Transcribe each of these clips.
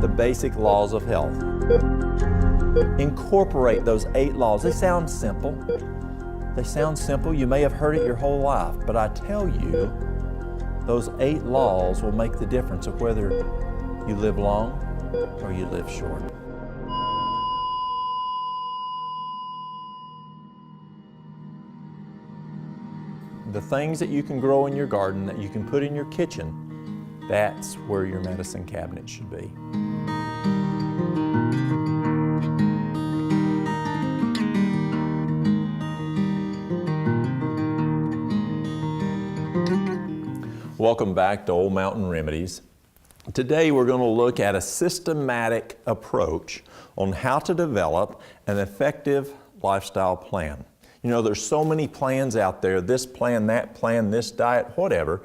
The basic laws of health. Incorporate those 8 laws. They sound simple. They sound simple. You may have heard it your whole life, but I tell you, those 8 laws will make the difference of whether you live long or you live short. The things that you can grow in your garden, that you can put in your kitchen, that's where your medicine cabinet should be. Welcome back to Old Mountain Remedies. Today we're going to look at a systematic approach on how to develop an effective lifestyle plan. You know, there's so many plans out there, this plan, that plan, this diet, whatever.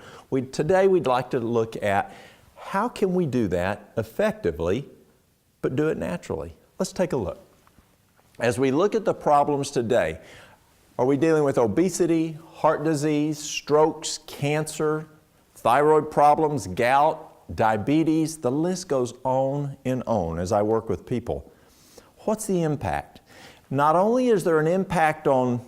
Today we'd like to look at how can we do that effectively, but do it naturally. Let's take a look. As we look at the problems today, are we dealing with obesity, heart disease, strokes, cancer, thyroid problems, gout, diabetes? The list goes on and on as I work with people. What's the impact? Not only is there an impact on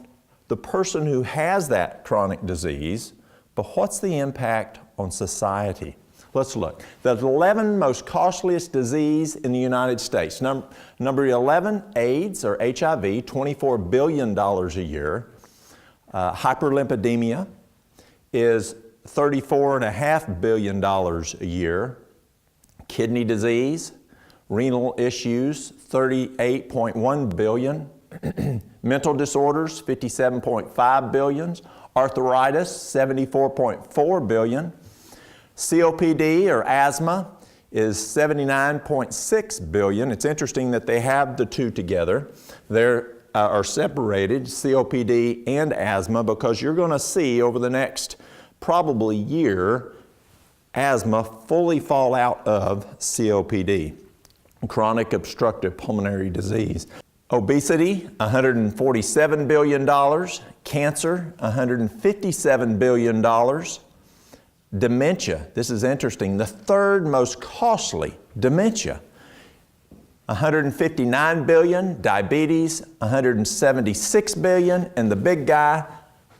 the person who has that chronic disease, but what's the impact on society? Let's look. The 11 most costliest disease in the United States. Number 11, AIDS or HIV, $24 billion a year. Hyperlipidemia is $34.5 billion a year. Kidney disease, renal issues, $38.1 billion. Mental disorders, $57.5 billion. Arthritis, $74.4 billion. COPD or asthma is $79.6 billion. It's interesting that they have the two together. They are separated, COPD and asthma, because you're going to see over the next probably year asthma fully fall out of COPD, chronic obstructive pulmonary disease. Obesity, $147 billion. Cancer, $157 billion. Dementia, this is interesting, the third most costly, dementia, $159 billion. Diabetes, $176 billion. And the big guy,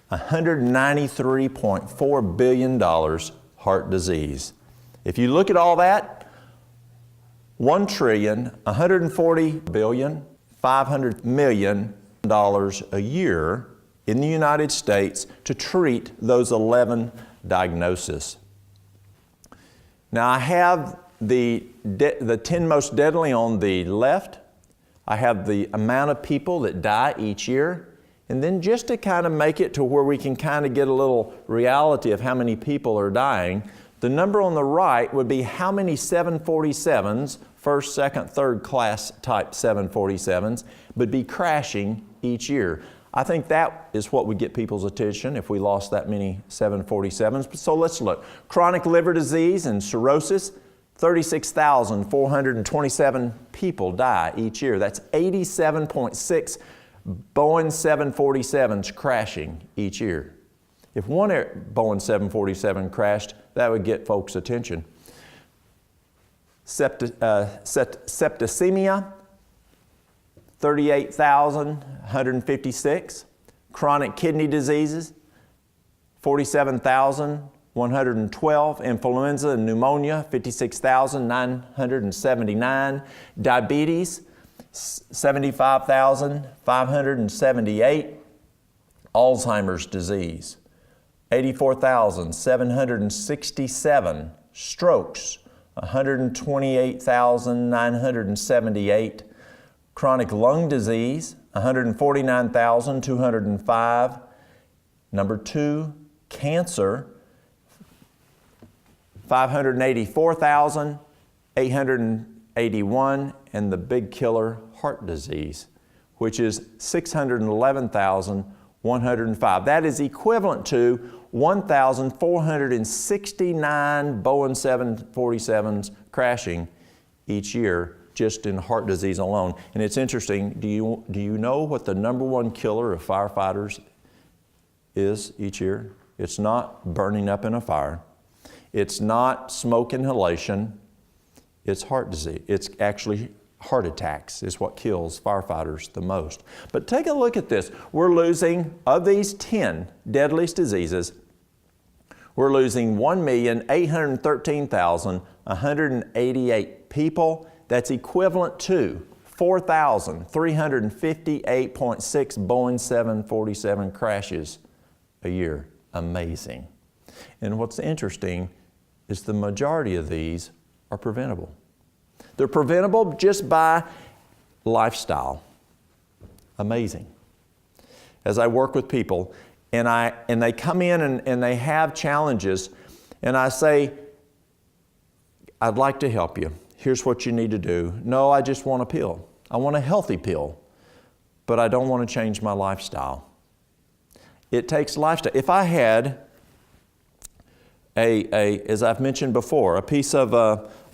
$193.4 billion, heart disease. If you look at all that, $1,140 billion, $500 million a year in the United States to treat those 11 diagnoses. Now I have the 10 most deadly on the left. I have the amount of people that die each year. And then just to kind of make it to where we can kind of get a little reality of how many people are dying, the number on the right would be how many 747s, first, second, third class type 747s, would be crashing each year. I think that is what would get people's attention if we lost that many 747s. So let's look. Chronic liver disease and cirrhosis, 36,427 people die each year. That's 87.6 Boeing 747s crashing each year. If one Boeing 747 crashed, that would get folks' attention. Septicemia, 38,156. Chronic kidney diseases, 47,112. Influenza and pneumonia, 56,979. Diabetes, 75,578. Alzheimer's disease, 84,767. Strokes, 128,978. Chronic lung disease, 149,205. Number 2, cancer, 584,881. And the big killer, heart disease, which is 611,105. That is equivalent to 1,469 Boeing 747s crashing each year just in heart disease alone. And it's interesting, do you know what the number one killer of firefighters is each year? It's not burning up in a fire. It's not smoke inhalation, it's heart disease. It's actually heart attacks is what kills firefighters the most. But take a look at this. We're losing, of these 10 deadliest diseases, we're losing 1,813,188 people. That's equivalent to 4,358.6 Boeing 747 crashes a year. Amazing. And what's interesting is the majority of these are preventable. They're preventable just by lifestyle. Amazing. As I work with people and they come in and they have challenges, and I say, I'd like to help you. Here's what you need to do. No, I just want a pill. I want a healthy pill, but I don't want to change my lifestyle. It takes lifestyle. If I had as I've mentioned before, a piece of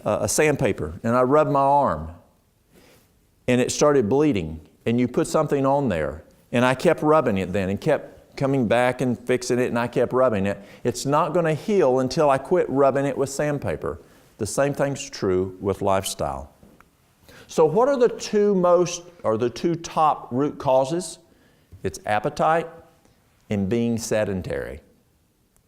a sandpaper, and I rubbed my arm, and it started bleeding, and you put something on there, and I kept rubbing it then, and kept coming back and fixing it, and I kept rubbing it. It's not going to heal until I quit rubbing it with sandpaper. The same thing's true with lifestyle. So what are the two top root causes? It's appetite and being sedentary.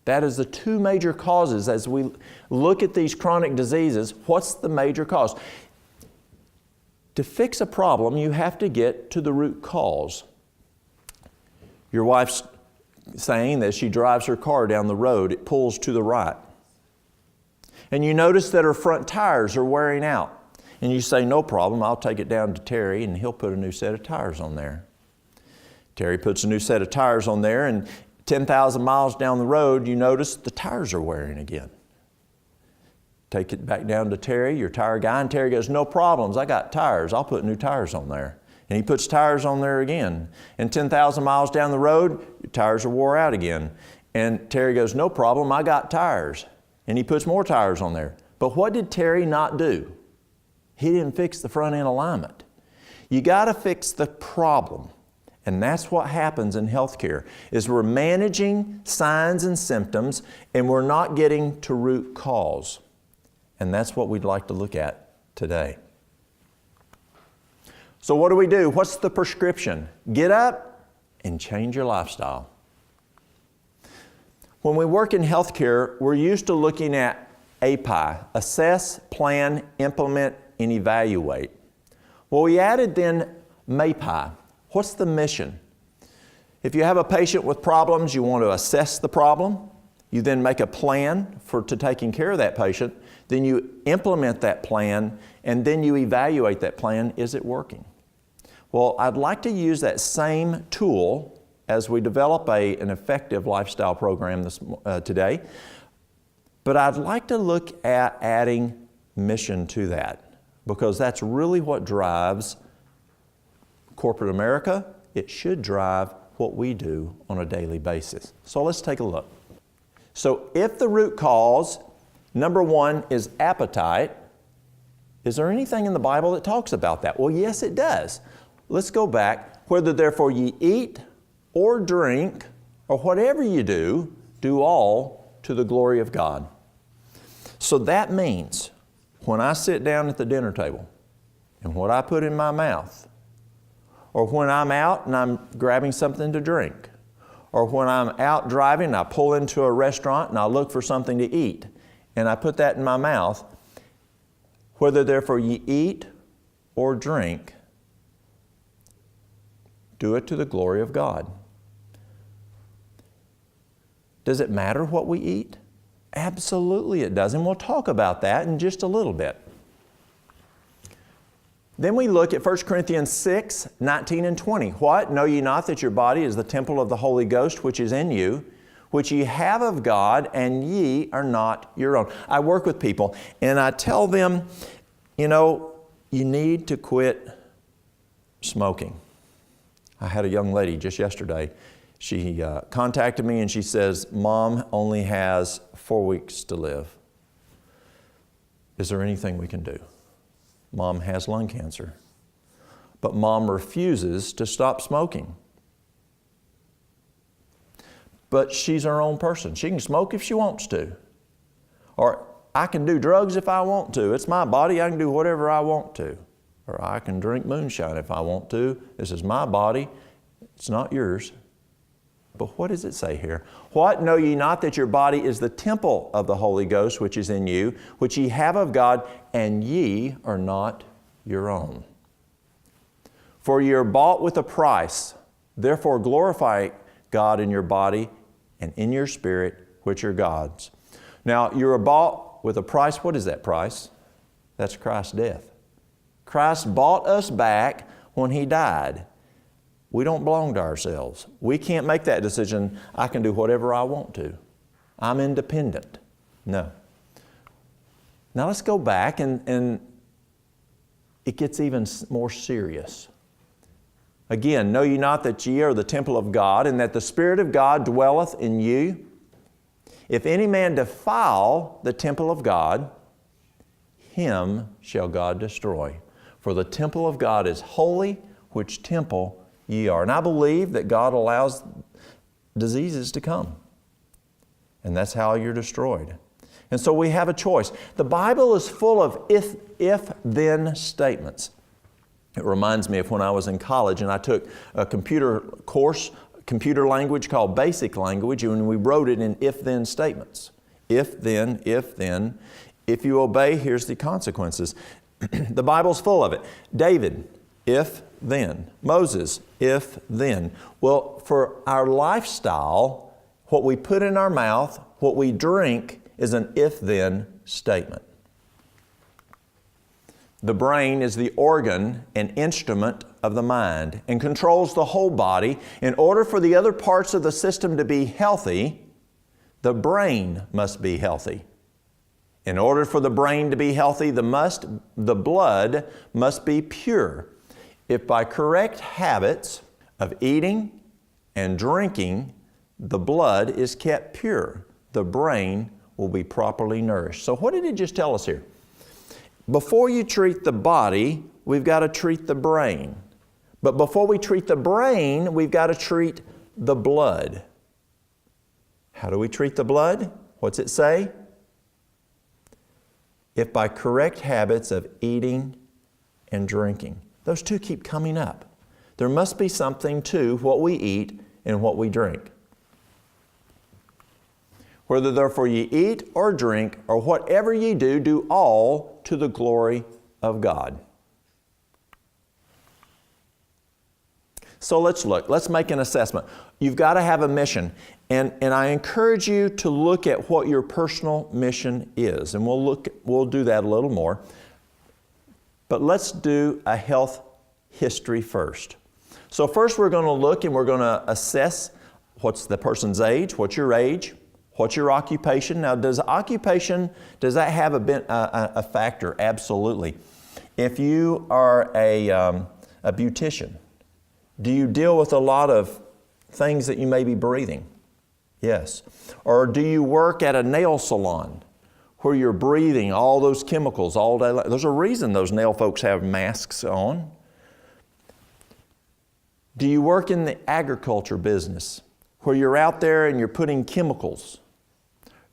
That is the two major causes. As we look at these chronic diseases, what's the major cause? To fix a problem, you have to get to the root cause. Your wife's saying that she drives her car down the road, it pulls to the right. And you notice that her front tires are wearing out. And you say, no problem, I'll take it down to Terry and he'll put a new set of tires on there. Terry puts a new set of tires on there, and 10,000 miles down the road, you notice the tires are wearing again. Take it back down to Terry, your tire guy, and Terry goes, no problems, I got tires, I'll put new tires on there. And he puts tires on there again. And 10,000 miles down the road, your tires are wore out again. And Terry goes, no problem, I got tires. And he puts more tires on there. But what did Terry not do? He didn't fix the front end alignment. You got to fix the problem. And that's what happens in healthcare, is we're managing signs and symptoms and we're not getting to root cause. And that's what we'd like to look at today. So what do we do? What's the prescription? Get up and change your lifestyle. When we work in healthcare, we're used to looking at API, assess, plan, implement, and evaluate. Well, we added then MAPI. What's the mission? If you have a patient with problems, you want to assess the problem. You then make a plan to taking care of that patient. Then you implement that plan, and then you evaluate that plan. Is it working? Well, I'd like to use that same tool as we develop an effective lifestyle program today. But I'd like to look at adding mission to that, because that's really what drives corporate America. It should drive what we do on a daily basis. So let's take a look. So if the root cause, number one, is appetite, is there anything in the Bible that talks about that? Well, yes, it does. Let's go back. Whether therefore ye eat or drink or whatever you do, do all to the glory of God. So that means when I sit down at the dinner table and what I put in my mouth, or when I'm out and I'm grabbing something to drink, or when I'm out driving and I pull into a restaurant and I look for something to eat and I put that in my mouth, whether therefore ye eat or drink, do it to the glory of God. Does it matter what we eat? Absolutely it does, and we'll talk about that in just a little bit. Then we look at 1 Corinthians 6, 19 and 20. What? Know ye not that your body is the temple of the Holy Ghost which is in you, which ye have of God, and ye are not your own. I work with people and I tell them, you need to quit smoking. I had a young lady just yesterday. She contacted me and she says, Mom only has 4 weeks to live. Is there anything we can do? Mom has lung cancer, but Mom refuses to stop smoking. But she's her own person. She can smoke if she wants to. Or I can do drugs if I want to. It's my body. I can do whatever I want to. Or I can drink moonshine if I want to. This is my body. It's not yours. But what does it say here? What, know ye not that your body is the temple of the Holy Ghost which is in you, which ye have of God, and ye are not your own? For ye are bought with a price. Therefore glorify God in your body and in your spirit, which are God's. Now, you're bought with a price. What is that price? That's Christ's death. Christ bought us back when He died. We don't belong to ourselves. We can't make that decision, I can do whatever I want to. I'm independent. No. Now let's go back and it gets even more serious. Again, know ye not that ye are the temple of God, and that the Spirit of God dwelleth in you? If any man defile the temple of God, him shall God destroy. For the temple of God is holy, which temple ye are. And I believe that God allows diseases to come. And that's how you're destroyed. And so we have a choice. The Bible is full of if-then statements. It reminds me of when I was in college and I took a computer course, computer language called Basic Language, and we wrote it in if-then statements. If then, if you obey, here's the consequences. The Bible's full of it. David, if then. Moses, if then. Well, for our lifestyle, what we put in our mouth, what we drink, is an if-then statement. The brain is the organ and instrument of the mind and controls the whole body. In order for the other parts of the system to be healthy, the brain must be healthy. In order for the brain to be healthy, the blood must be pure. If by correct habits of eating and drinking, the blood is kept pure, the brain will be properly nourished. So what did it just tell us here? Before you treat the body, we've got to treat the brain. But before we treat the brain, we've got to treat the blood. How do we treat the blood? What's it say? If by correct habits of eating and drinking. Those two keep coming up. There must be something to what we eat and what we drink. Whether therefore ye eat or drink or whatever ye do, do all to the glory of God. So let's look. Let's make an assessment. You've got to have a mission. And I encourage you to look at what your personal mission is. And we'll do that a little more. But let's do a health history first. So first we're going to look and we're going to assess what's the person's age, what's your age, what's your occupation. Now does that have a factor? Absolutely. If you are a beautician, do you deal with a lot of things that you may be breathing? Yes. Or do you work at a nail salon where you're breathing all those chemicals all day long? There's a reason those nail folks have masks on. Do you work in the agriculture business where you're out there and you're putting chemicals?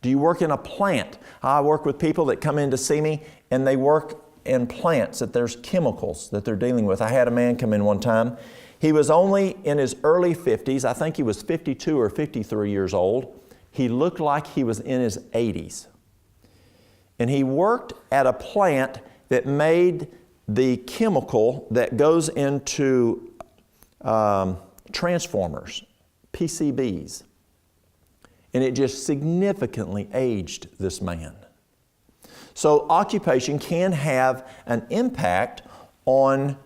Do you work in a plant? I work with people that come in to see me and they work in plants that there's chemicals that they're dealing with. I had a man come in one time. He was only in his early 50s. I think he was 52 or 53 years old. He looked like he was in his 80s. And he worked at a plant that made the chemical that goes into transformers, PCBs. And it just significantly aged this man. So occupation can have an impact on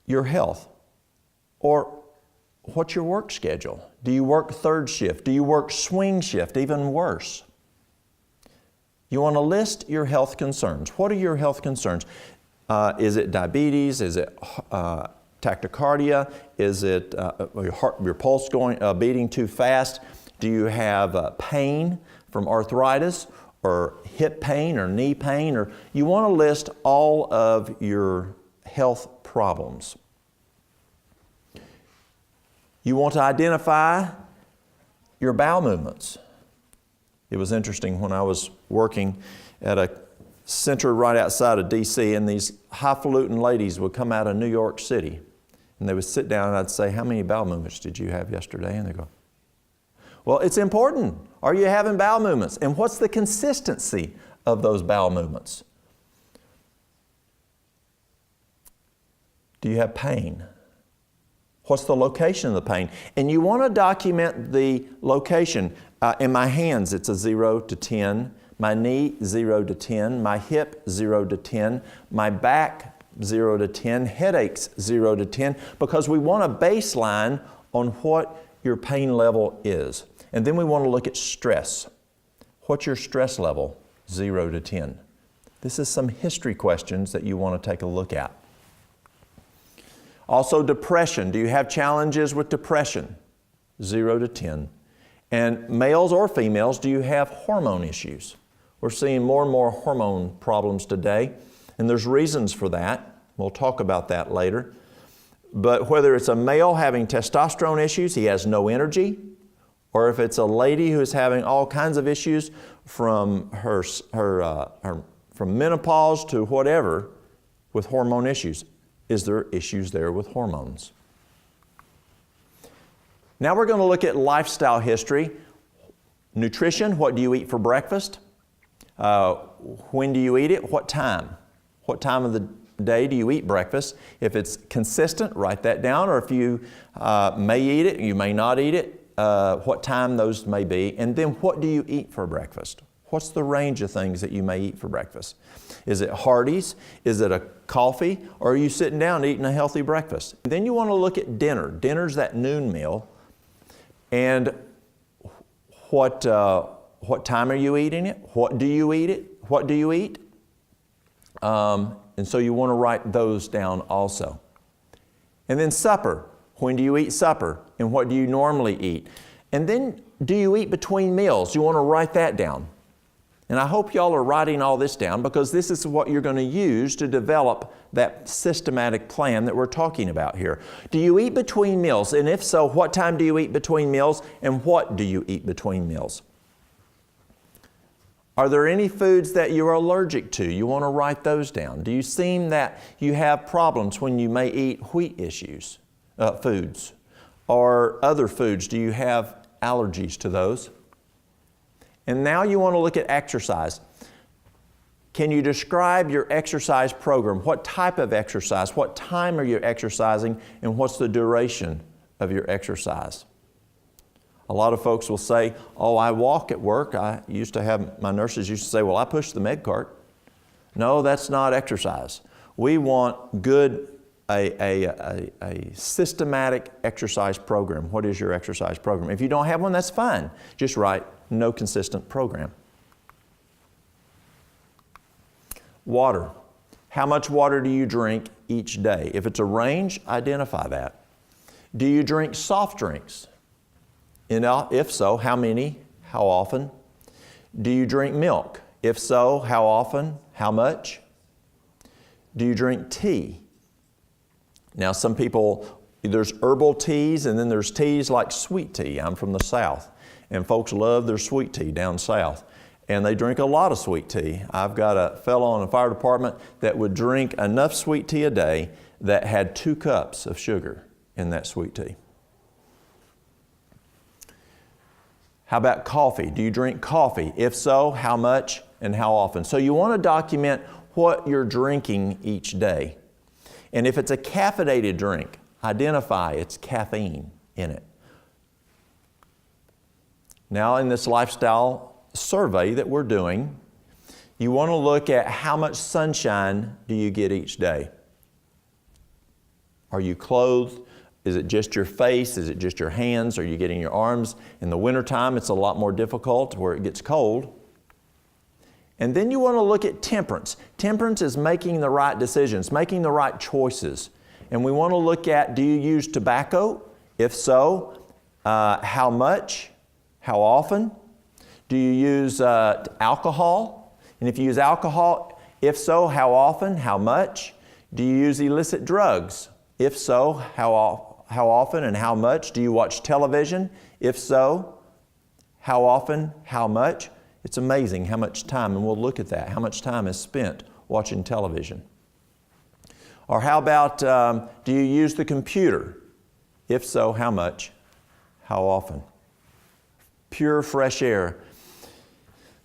your health. Or what's your work schedule? Do you work third shift? Do you work swing shift? Even worse. You want to list your health concerns. What are your health concerns? Is it diabetes? Is it tachycardia? Is it your pulse beating too fast? Do you have pain from arthritis or hip pain or knee pain? Or you want to list all of your health problems. You want to identify your bowel movements. It was interesting when I was working at a center right outside of D.C., and these highfalutin ladies would come out of New York City, and they would sit down, and I'd say, how many bowel movements did you have yesterday? And they go, well, it's important. Are you having bowel movements? And what's the consistency of those bowel movements? Do you have pain? What's the location of the pain? And you want to document the location. In my hands, it's a 0 to 10. My knee, 0 to 10. My hip, 0 to 10. My back, 0 to 10. Headaches, 0 to 10. Because we want a baseline on what your pain level is. And then we want to look at stress. What's your stress level? 0 to 10. This is some history questions that you want to take a look at. Also, depression. Do you have challenges with depression? 0 to 10. And males or females, do you have hormone issues? We're seeing more and more hormone problems today, and there's reasons for that. We'll talk about that later. But whether it's a male having testosterone issues, he has no energy, or if it's a lady who's having all kinds of issues from from menopause to whatever with hormone issues, is there issues there with hormones? Now we're going to look at lifestyle history. Nutrition, what do you eat for breakfast? When do you eat it? What time? What time of the day do you eat breakfast? If it's consistent, write that down. Or if you may eat it, you may not eat it, what time those may be. And then what do you eat for breakfast? What's the range of things that you may eat for breakfast? Is it Hardee's? Is it a coffee? Or are you sitting down eating a healthy breakfast? Then you want to look at dinner. Dinner's that noon meal. And what time are you eating it? What do you eat it? What do you eat? And so you want to write those down also. And then supper. When do you eat supper? And what do you normally eat? And then do you eat between meals? You want to write that down. And I hope y'all are writing all this down, because this is what you're going to use to develop that systematic plan that we're talking about here. Do you eat between meals? And if so, what time do you eat between meals? And what do you eat between meals? Are there any foods that you're allergic to? You want to write those down. Do you seem that you have problems when you may eat wheat foods or other foods? Do you have allergies to those? And now you want to look at exercise. Can you describe your exercise program? What type of exercise? What time are you exercising? And what's the duration of your exercise? A lot of folks will say, oh, I walk at work. My nurses used to say, well, I push the med cart. No, that's not exercise. We want a systematic exercise program. What is your exercise program? If you don't have one, that's fine. Just write no consistent program. Water. How much water do you drink each day? If it's a range, identify that. Do you drink soft drinks? And if so, how many? How often? Do you drink milk? If so, how often? How much? Do you drink tea? Now, some people, there's herbal teas, and then there's teas like sweet tea. I'm from the South, and folks love their sweet tea down south, and they drink a lot of sweet tea. I've got a fellow in the fire department that would drink enough sweet tea a day that had 2 cups of sugar in that sweet tea. How about coffee? Do you drink coffee? If so, how much and how often? So you want to document what you're drinking each day. And if it's a caffeinated drink, identify its caffeine in it. Now, in this lifestyle survey that we're doing, you want to look at how much sunshine do you get each day. Are you clothed? Is it just your face? Is it just your hands? Are you getting your arms? In the wintertime, it's a lot more difficult where it gets cold. And then you want to look at temperance. Temperance is making the right decisions, making the right choices. And we want to look at, do you use tobacco? If so, how much? How often? Do you use alcohol? And if you use alcohol, if so, how often? How much? Do you use illicit drugs? If so, how often and how much? Do you watch television? If so, how often? How much? It's amazing how much time, and we'll look at that, how much time is spent watching television. Or how about, do you use the computer? If so, how much? How often? Pure, fresh air.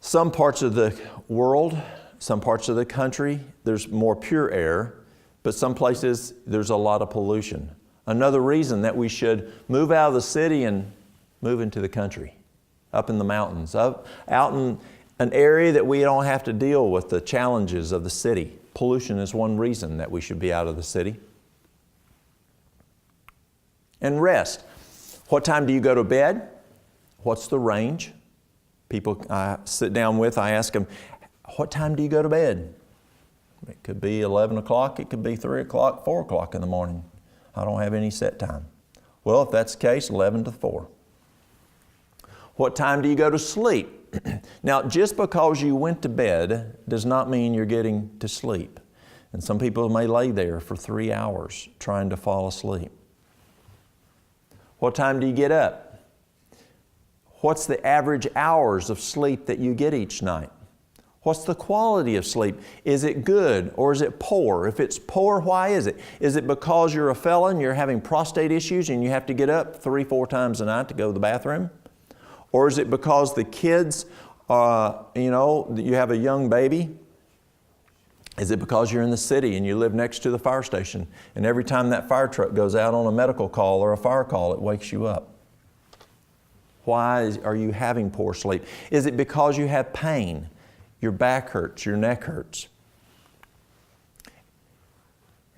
Some parts of the world, some parts of the country, there's more pure air, but some places there's a lot of pollution. Another reason that we should move out of the city and move into the country, up in the mountains, out in an area that we don't have to deal with the challenges of the city. Pollution is one reason that we should be out of the city. And rest. What time do you go to bed? What's the range? People I sit down with, I ask them, what time do you go to bed? It could be 11 o'clock, it could be 3 o'clock, 4 o'clock in the morning. I don't have any set time. Well, if that's the case, 11 to 4. What time do you go to sleep? Now, just because you went to bed does not mean you're getting to sleep. And some people may lay there for 3 hours trying to fall asleep. What time do you get up? What's the average hours of sleep that you get each night? What's the quality of sleep? Is it good or is it poor? If it's poor, why is it? Is it because you're a felon, you're having prostate issues and you have to get up 3-4 times a night to go to the bathroom? Or is it because the kids, you have a young baby? Is it because you're in the city and you live next to the fire station and every time that fire truck goes out on a medical call or a fire call, it wakes you up? Why are you having poor sleep? Is it because you have pain? Your back hurts, your neck hurts.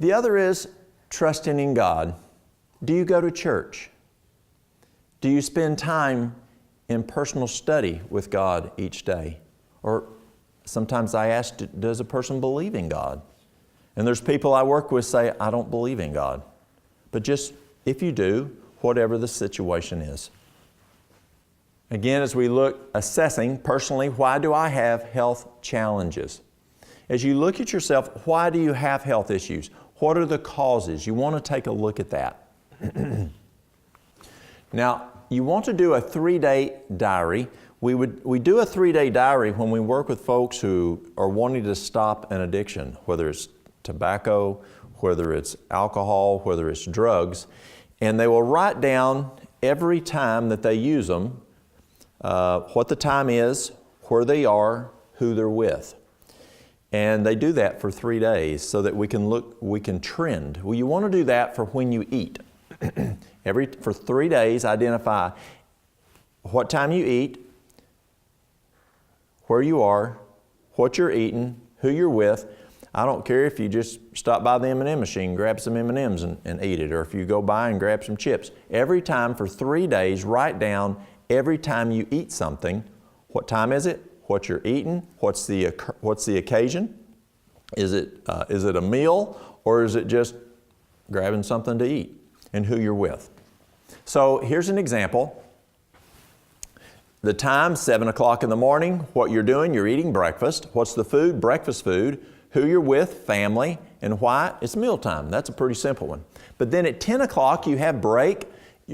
The other is trusting in God. Do you go to church? Do you spend time in personal study with God each day? Or sometimes I ask, does a person believe in God? And there's people I work with say, I don't believe in God. But just, if you do, whatever the situation is. Again, as we look, assessing personally, why do I have health challenges? As you look at yourself, why do you have health issues? What are the causes? You want to take a look at that. Now, you want to do a 3-day diary. We do a 3-day diary when we work with folks who are wanting to stop an addiction, whether it's tobacco, whether it's alcohol, whether it's drugs, and they will write down every time that they use them, what the time is, where they are, who they're with. And they do that for 3 days so that we can trend. Well, you want to do that for when you eat. For 3 days, identify what time you eat, where you are, what you're eating, who you're with. I don't care if you just stop by the M&M machine, grab some M&Ms and eat it, or if you go by and grab some chips. Every time for 3 days, write down every time you eat something, what time is it, what you're eating, what's the occasion, is it a meal, or is it just grabbing something to eat, and who you're with. So here's an example. The time, 7 o'clock in the morning, what you're doing, you're eating breakfast. What's the food? Breakfast food. Who you're with, family, and why? It's mealtime. That's a pretty simple one. But then at 10 o'clock, you have break.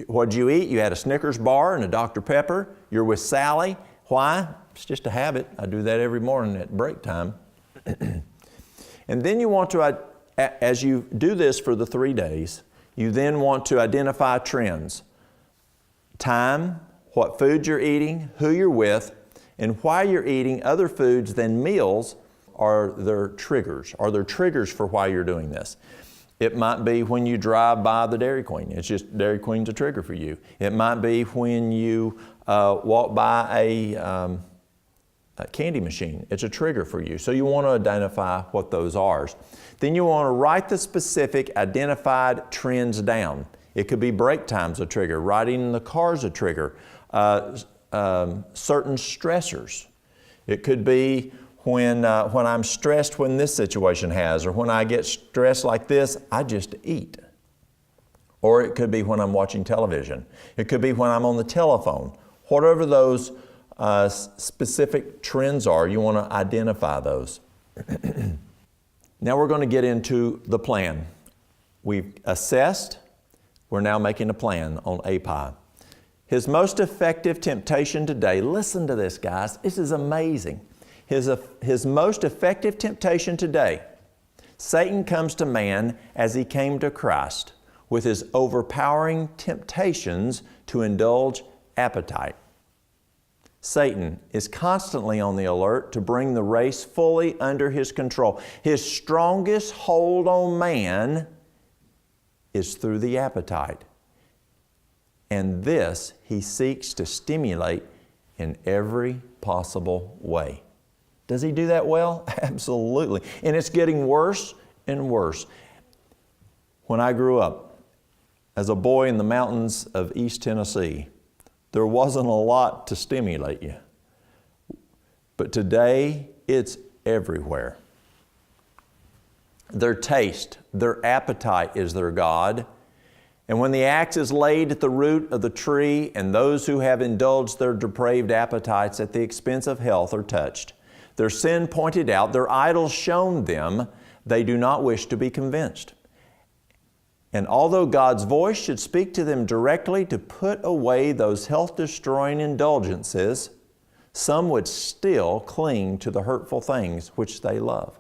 What'd you eat? You had a Snickers bar and a Dr. Pepper. You're with Sally. Why? It's just a habit. I do that every morning at break time. And then you want to, as you do this for the 3 days, you then want to identify trends. Time, what food you're eating, who you're with, and why you're eating other foods than meals are their triggers. Are there triggers for why you're doing this? It might be when you drive by the Dairy Queen. It's just Dairy Queen's a trigger for you. It might be when you walk by a candy machine. It's a trigger for you. So you want to identify what those are. Then you want to write the specific identified trends down. It could be break time's a trigger. Riding in the car's a trigger. Certain stressors. It could be when I'm stressed when this situation has, or when I get stressed like this, I just eat. Or it could be when I'm watching television. It could be when I'm on the telephone. Whatever those specific trends are, you want to identify those. Now we're going to get into the plan. We've assessed, we're now making a plan on API. His most effective temptation today, listen to this, guys, this is amazing. His most effective temptation today, Satan comes to man as he came to Christ with his overpowering temptations to indulge appetite. Satan is constantly on the alert to bring the race fully under his control. His strongest hold on man is through the appetite. And this he seeks to stimulate in every possible way. Does he do that well? Absolutely. And it's getting worse and worse. When I grew up as a boy in the mountains of East Tennessee, there wasn't a lot to stimulate you. But today, it's everywhere. Their taste, their appetite is their God. And when the axe is laid at the root of the tree and those who have indulged their depraved appetites at the expense of health are touched, their sin pointed out, their idols shown them, they do not wish to be convinced. And although God's voice should speak to them directly to put away those health-destroying indulgences, some would still cling to the hurtful things which they love.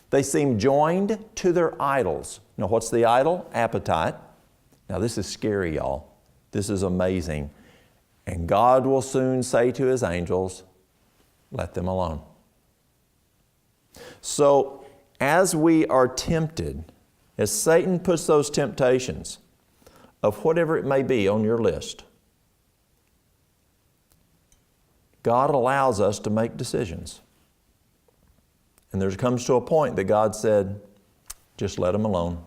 They seem joined to their idols. Now, what's the idol? Appetite. Now, this is scary, y'all. This is amazing. And God will soon say to His angels, let them alone. So, as we are tempted, as Satan puts those temptations of whatever it may be on your list, God allows us to make decisions. And there comes to a point that God said, just let them alone.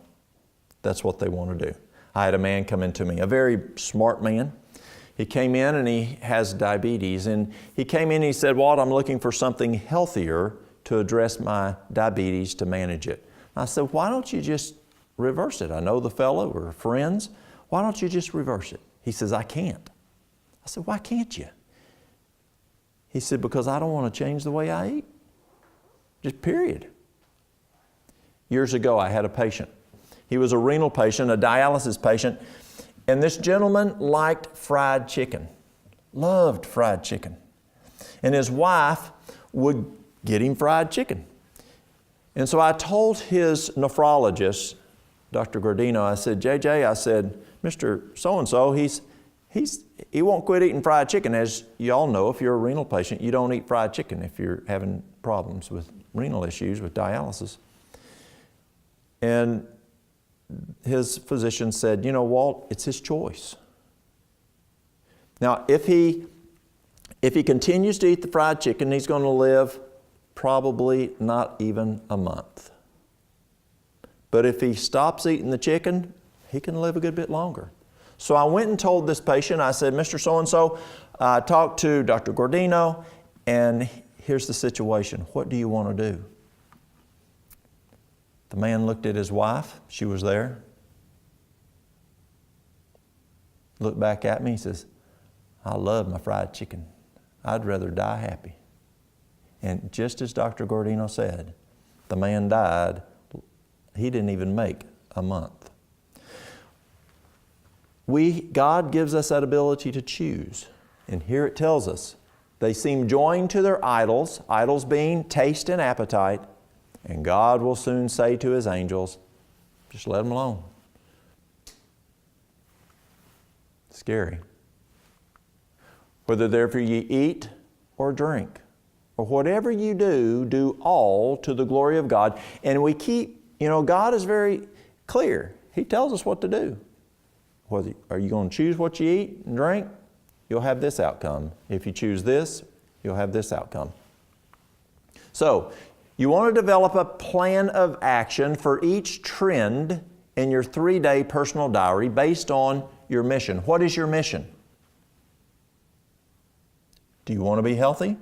That's what they want to do. I had a man come into me, a very smart man. He came in and he has diabetes. And he came in and he said, Walt, I'm looking for something healthier to address my diabetes, to manage it. And I said, why don't you just reverse it? I know the fellow, we're friends. Why don't you just reverse it? He says, I can't. I said, why can't you? He said, because I don't want to change the way I eat. Just period. Years ago, I had a patient. He was a renal patient, a dialysis patient, and this gentleman liked fried chicken, loved fried chicken. And his wife would get him fried chicken. And so I told his nephrologist, Dr. Gordino, I said, JJ, I said, Mr. So-and-so, he won't quit eating fried chicken. As you all know, if you're a renal patient, you don't eat fried chicken if you're having problems with renal issues with dialysis. And his physician said, you know, Walt, it's his choice. Now, if he continues to eat the fried chicken, he's going to live probably not even a month. But if he stops eating the chicken, he can live a good bit longer. So I went and told this patient, I said, Mr. So-and-so, I talked to Dr. Gordino, and here's the situation. What do you want to do? The man looked at his wife. She was there. Looked back at me. He says, I love my fried chicken. I'd rather die happy. And just as Dr. Gordino said, the man died. He didn't even make a month. God gives us that ability to choose. And here it tells us, they seem joined to their idols, idols being taste and appetite, and God will soon say to His angels, just let them alone. Scary. Whether therefore you eat or drink, or whatever you do, do all to the glory of God. And we keep, God is very clear. He tells us what to do. Are you going to choose what you eat and drink? You'll have this outcome. If you choose this, you'll have this outcome. So, you want to develop a plan of action for each trend in your 3-day personal diary based on your mission. What is your mission? Do you want to be healthy?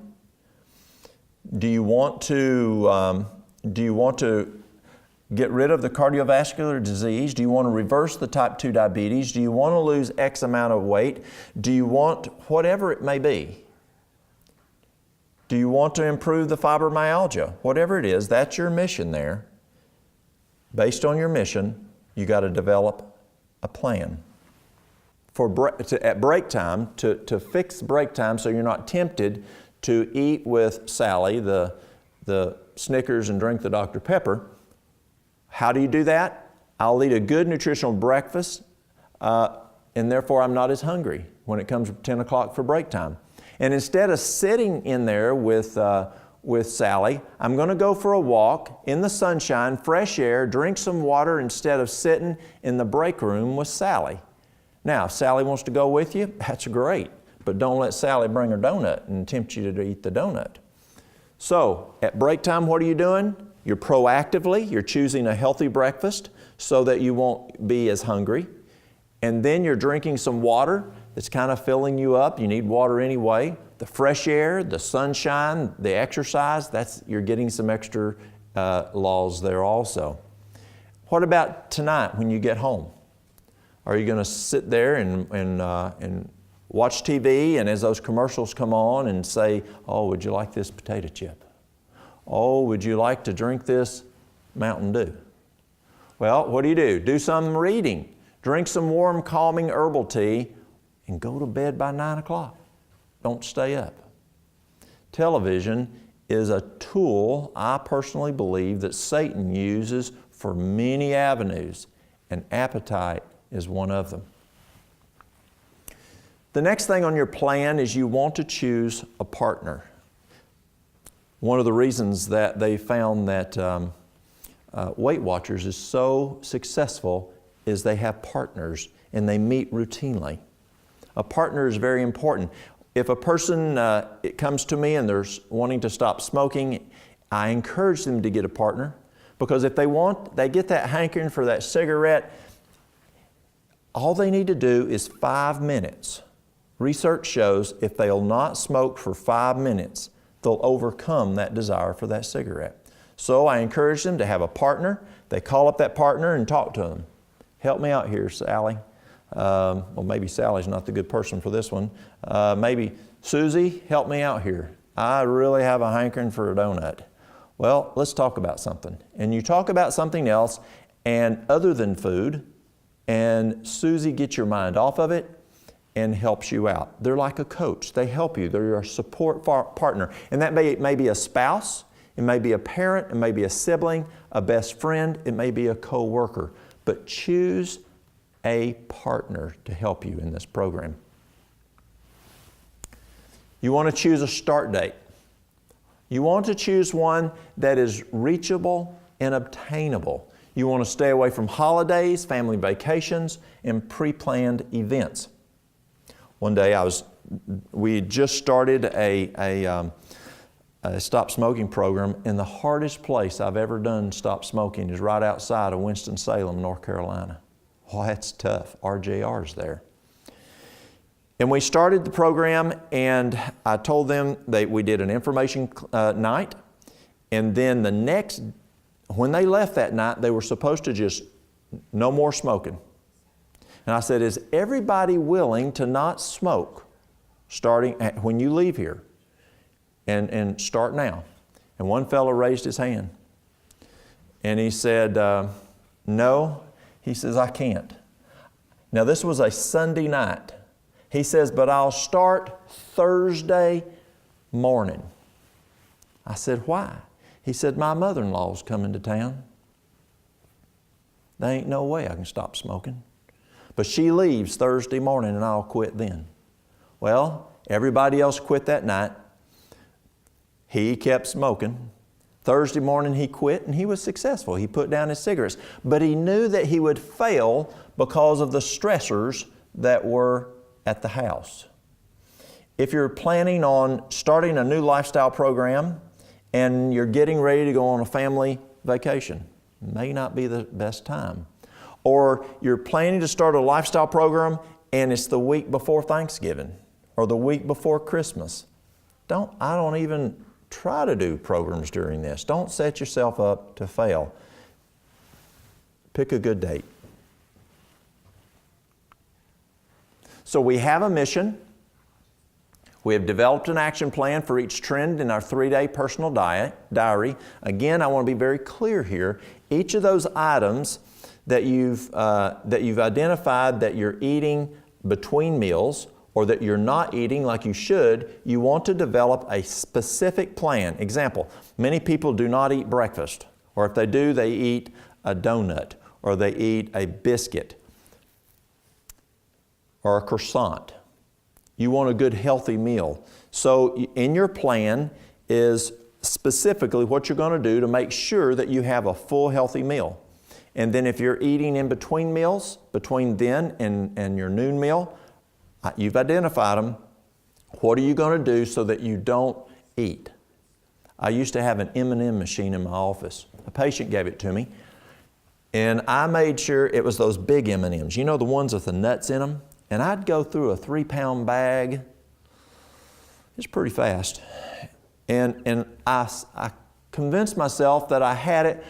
Do you want to get rid of the cardiovascular disease? Do you want to reverse the type 2 diabetes? Do you want to lose X amount of weight? Do you want whatever it may be? Do you want to improve the fibromyalgia? Whatever it is, that's your mission there. Based on your mission, you got to develop a plan. at break time, to fix break time so you're not tempted to eat with Sally the Snickers and drink the Dr. Pepper. How do you do that? I'll eat a good nutritional breakfast, and therefore I'm not as hungry when it comes to 10 o'clock for break time. And instead of sitting in there with Sally, I'm going to go for a walk in the sunshine, fresh air, drink some water instead of sitting in the break room with Sally. Now, if Sally wants to go with you, that's great, but don't let Sally bring her donut and tempt you to eat the donut. So, at break time, what are you doing? You're choosing a healthy breakfast so that you won't be as hungry. And then you're drinking some water that's kind of filling you up. You need water anyway. The fresh air, the sunshine, the exercise, you're getting some extra laws there also. What about tonight when you get home? Are you going to sit there and watch TV, and as those commercials come on and say, oh, would you like this potato chip? Oh, would you like to drink this Mountain Dew? Well, what do? Do some reading. Drink some warm, calming herbal tea and go to bed by 9 o'clock. Don't stay up. Television is a tool, I personally believe, that Satan uses for many avenues, and appetite is one of them. The next thing on your plan is you want to choose a partner. One of the reasons that they found that Weight Watchers is so successful is they have partners and they meet routinely. A partner is very important. If a person it comes to me and they're wanting to stop smoking, I encourage them to get a partner, because if they get that hankering for that cigarette, all they need to do is 5 minutes. Research shows if they'll not smoke for 5 minutes, they'll overcome that desire for that cigarette. So I encourage them to have a partner. They call up that partner and talk to them. Help me out here, Sally. Well, maybe Sally's not the good person for this one. Maybe, Susie, help me out here. I really have a hankering for a donut. Well, let's talk about something. And you talk about something else, and other than food, and Susie gets your mind off of it and helps you out. They're like a coach. They help you. They're your support partner. And that may be a spouse, it may be a parent, it may be a sibling, a best friend, it may be a co-worker. But choose a partner to help you in this program. You want to choose a start date. You want to choose one that is reachable and obtainable. You want to stay away from holidays, family vacations, and pre-planned events. One day we had just started a stop smoking program, and the hardest place I've ever done stop smoking is right outside of Winston-Salem, North Carolina. Well, that's tough. RJR's there. And we started the program, and I told them we did an information night, and then when they left that night, they were supposed to just no more smoking. And I said, is everybody willing to not smoke starting when you leave here? And start now. And one fellow raised his hand. And he said, no. He says, I can't. Now this was a Sunday night. He says, but I'll start Thursday morning. I said, why? He said, my mother-in-law's coming to town. There ain't no way I can stop smoking. But she leaves Thursday morning and I'll quit then. Well, everybody else quit that night. He kept smoking. Thursday morning he quit and he was successful. He put down his cigarettes. But he knew that he would fail because of the stressors that were at the house. If you're planning on starting a new lifestyle program and you're getting ready to go on a family vacation, may not be the best time. Or you're planning to start a lifestyle program and it's the week before Thanksgiving or the week before Christmas. I don't even try to do programs during this. Don't set yourself up to fail. Pick a good date. So we have a mission. We have developed an action plan for each trend in our 3-day personal diary. Again, I want to be very clear here. Each of those items that you've identified that you're eating between meals or that you're not eating like you should, you want to develop a specific plan. Example, many people do not eat breakfast, or if they do, they eat a donut, or they eat a biscuit, or a croissant. You want a good healthy meal. So in your plan is specifically what you're going to do to make sure that you have a full healthy meal. And then if you're eating in between meals, between then and your noon meal, you've identified them. What are you going to do so that you don't eat? I used to have an M&M machine in my office. A patient gave it to me. And I made sure it was those big M&Ms. You know, the ones with the nuts in them? And I'd go through a 3-pound bag. It's pretty fast. And I convinced myself that I had it.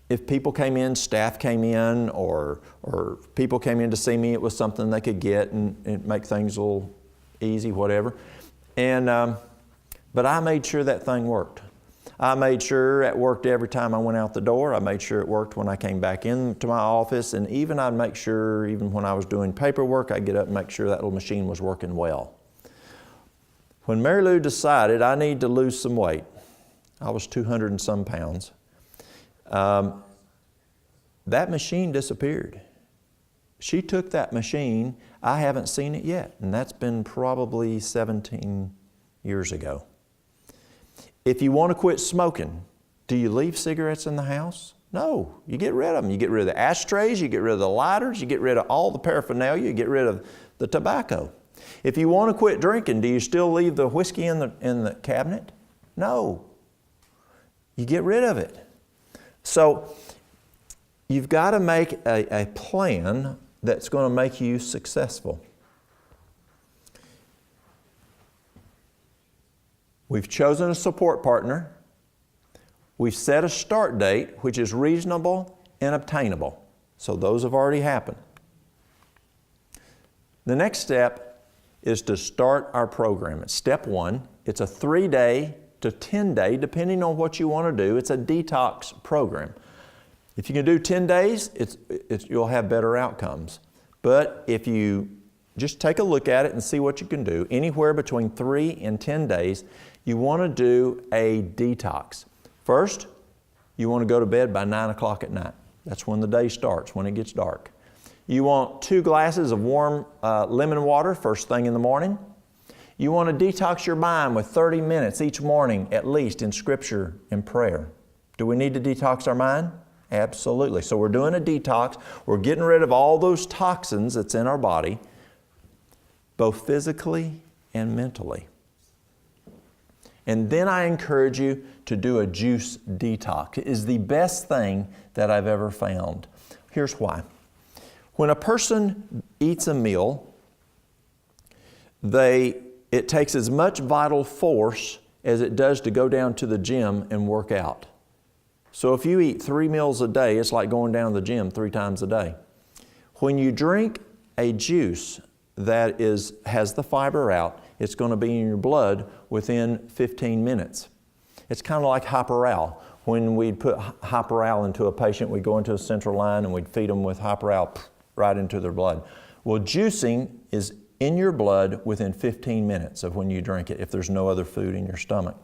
If people came in, staff came in, or people came in to see me, it was something they could get and make things a little easy, whatever. But I made sure that thing worked. I made sure it worked every time I went out the door. I made sure it worked when I came back into my office. And even I'd make sure, even when I was doing paperwork, I'd get up and make sure that little machine was working well. When Mary Lou decided I need to lose some weight, I was 200 and some pounds, that machine disappeared. She took that machine. I haven't seen it yet, and that's been probably 17 years ago. If you want to quit smoking, do you leave cigarettes in the house? No, you get rid of them. You get rid of the ashtrays, you get rid of the lighters, you get rid of all the paraphernalia, you get rid of the tobacco. If you want to quit drinking, do you still leave the whiskey in the cabinet? No. You get rid of it. So you've got to make a plan that's going to make you successful. We've chosen a support partner. We've set a start date, which is reasonable and obtainable. So those have already happened. The next step is to start our program. It's step 1. It's a 3-day to 10-day, depending on what you want to do. It's a detox program. If you can do 10 days, you'll have better outcomes. But if you just take a look at it and see what you can do, anywhere between 3 and 10 days, you want to do a detox. First, you want to go to bed by 9 o'clock at night. That's when the day starts, when it gets dark. You want 2 glasses of warm lemon water first thing in the morning. You want to detox your mind with 30 minutes each morning, at least, in Scripture and prayer. Do we need to detox our mind? Absolutely. So we're doing a detox. We're getting rid of all those toxins that's in our body, both physically and mentally. And then I encourage you to do a juice detox. It is the best thing that I've ever found. Here's why. When a person eats a meal, it takes as much vital force as it does to go down to the gym and work out. So if you eat 3 meals a day, it's like going down to the gym 3 times a day. When you drink a juice that has the fiber out, it's going to be in your blood within 15 minutes. It's kind of like Hyperal. When we'd put Hyperal into a patient, we'd go into a central line and we'd feed them with Hyperal right into their blood. Well, juicing is in your blood within 15 minutes of when you drink it, if there's no other food in your stomach.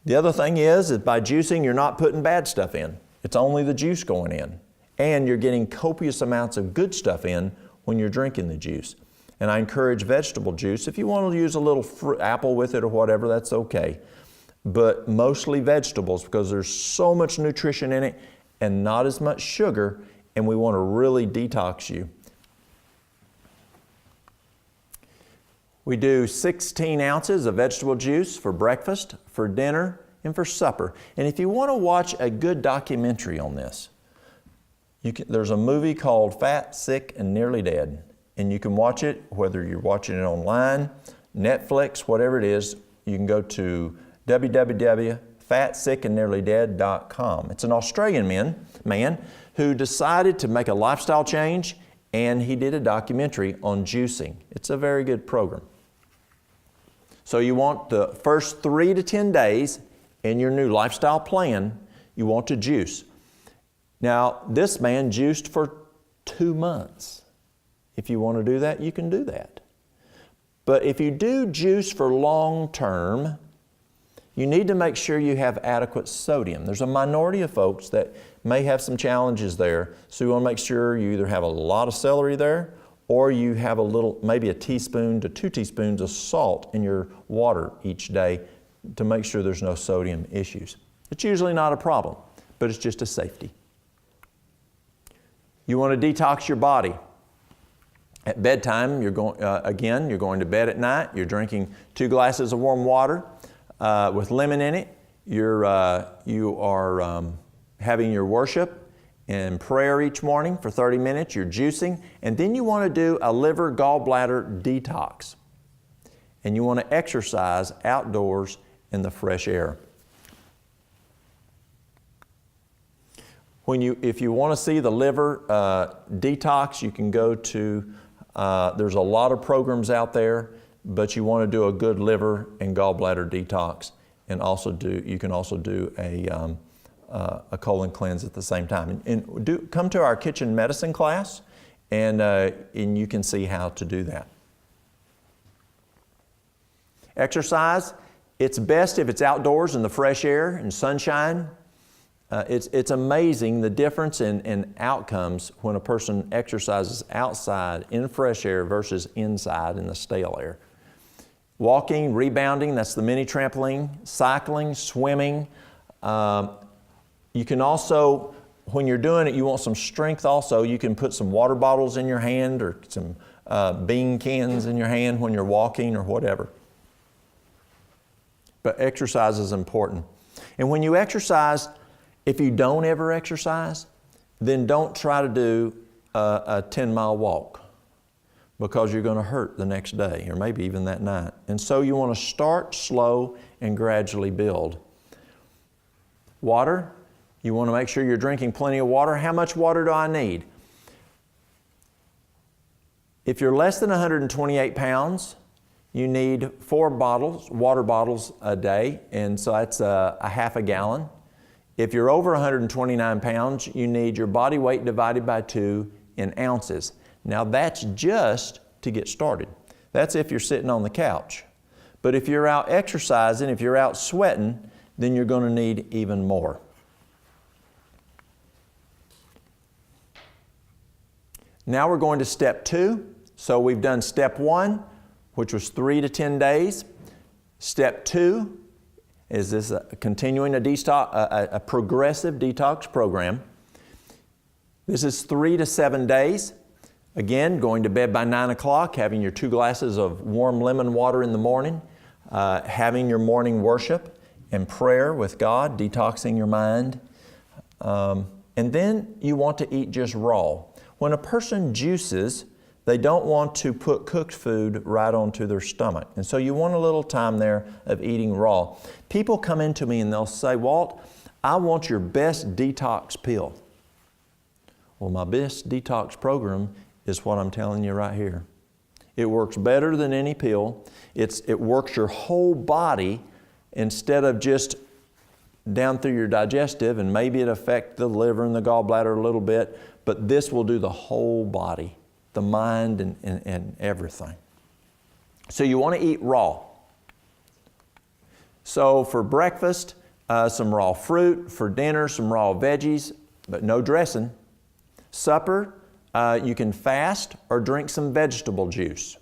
The other thing is that by juicing, you're not putting bad stuff in. It's only the juice going in. And you're getting copious amounts of good stuff in when you're drinking the juice. And I encourage vegetable juice. If you want to use a little apple with it or whatever, that's okay. But mostly vegetables, because there's so much nutrition in it and not as much sugar, and we want to really detox you. We do 16 ounces of vegetable juice for breakfast, for dinner, and for supper. And if you want to watch a good documentary on this, there's a movie called Fat, Sick, and Nearly Dead. And you can watch it, whether you're watching it online, Netflix, whatever it is. You can go to www.fatsickandnearlydead.com. It's an Australian man who decided to make a lifestyle change, and he did a documentary on juicing. It's a very good program. So you want the first 3 to 10 days in your new lifestyle plan, you want to juice. Now, this man juiced for 2 months. If you want to do that, you can do that. But if you do juice for long term, you need to make sure you have adequate sodium. There's a minority of folks that may have some challenges there, so you want to make sure you either have a lot of celery there or you have a little, maybe a teaspoon to 2 teaspoons of salt in your water each day to make sure there's no sodium issues. It's usually not a problem, but it's just a safety. You want to detox your body. At bedtime, you're going to bed at night, you're drinking 2 glasses of warm water with lemon in it. You are having your worship and prayer each morning for 30 minutes. You're juicing. And then you want to do a liver gallbladder detox. And you want to exercise outdoors in the fresh air. If you want to see the liver detox, you can go to, there's a lot of programs out there, but you want to do a good liver and gallbladder detox, and you can also do a colon cleanse at the same time. And come to our kitchen medicine class, and you can see how to do that. Exercise, it's best if it's outdoors in the fresh air and sunshine. It's amazing the difference in outcomes when a person exercises outside in fresh air versus inside in the stale air. Walking, rebounding, that's the mini trampoline, cycling, swimming. You can also, when you're doing it, you want some strength also. You can put some water bottles in your hand or some bean cans in your hand when you're walking or whatever. But exercise is important. And when you exercise, if you don't ever exercise, then don't try to do a 10-mile walk, because you're going to hurt the next day or maybe even that night. And so you want to start slow and gradually build. Water, you want to make sure you're drinking plenty of water. How much water do I need? If you're less than 128 pounds, you need 4 water bottles a day, and so that's a half a gallon. If you're over 129 pounds, you need your body weight divided by 2 in ounces. Now that's just to get started. That's if you're sitting on the couch. But if you're out exercising, if you're out sweating, then you're going to need even more. Now we're going to step 2. So we've done step 1, which was 3 to 10 days. Step 2 is this continuing a progressive detox program. This is 3 to 7 days. Again, going to bed by 9 o'clock, having your 2 glasses of warm lemon water in the morning, having your morning worship and prayer with God, detoxing your mind. And then you want to eat just raw. When a person juices, they don't want to put cooked food right onto their stomach. And so you want a little time there of eating raw. People come into me and they'll say, Walt, I want your best detox pill. Well, my best detox program is what I'm telling you right here. It works better than any pill. It works your whole body instead of just down through your digestive, and maybe it affects the liver and the gallbladder a little bit, but this will do the whole body, the mind and everything. So you want to eat raw. So for breakfast, some raw fruit. For dinner, some raw veggies, but no dressing. Supper, you can fast or drink some vegetable juice.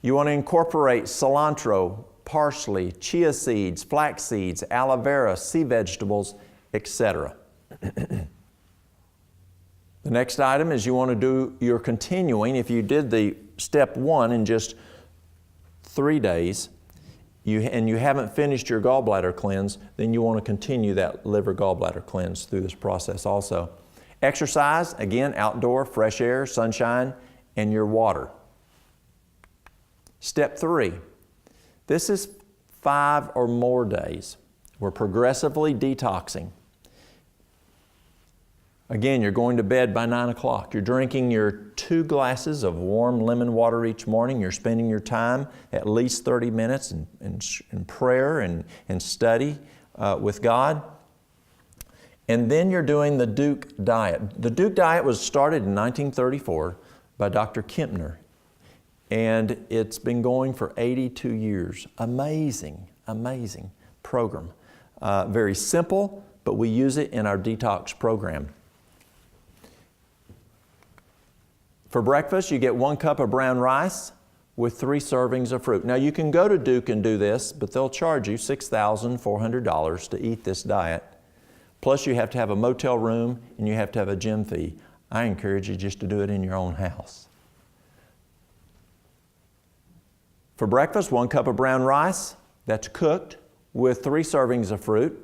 You want to incorporate cilantro, parsley, chia seeds, flax seeds, aloe vera, sea vegetables, etc. The next item is you want to do your continuing. If you did the step 1 in just 3 days, and you haven't finished your gallbladder cleanse, then you want to continue that liver gallbladder cleanse through this process also. Exercise, again, outdoor, fresh air, sunshine, and your water. Step 3. This is 5 or more days. We're progressively detoxing. Again, you're going to bed by 9 o'clock. You're drinking your 2 glasses of warm lemon water each morning. You're spending your time at least 30 minutes in prayer and study with God. And then you're doing the Duke diet. The Duke diet was started in 1934 by Dr. Kempner. And it's been going for 82 years. Amazing, amazing program. Very simple, but we use it in our detox program. For breakfast, you get 1 cup of brown rice with 3 servings of fruit. Now you can go to Duke and do this, but they'll charge you $6,400 to eat this diet. Plus you have to have a motel room and you have to have a gym fee. I encourage you just to do it in your own house. For breakfast, 1 cup of brown rice that's cooked with 3 servings of fruit.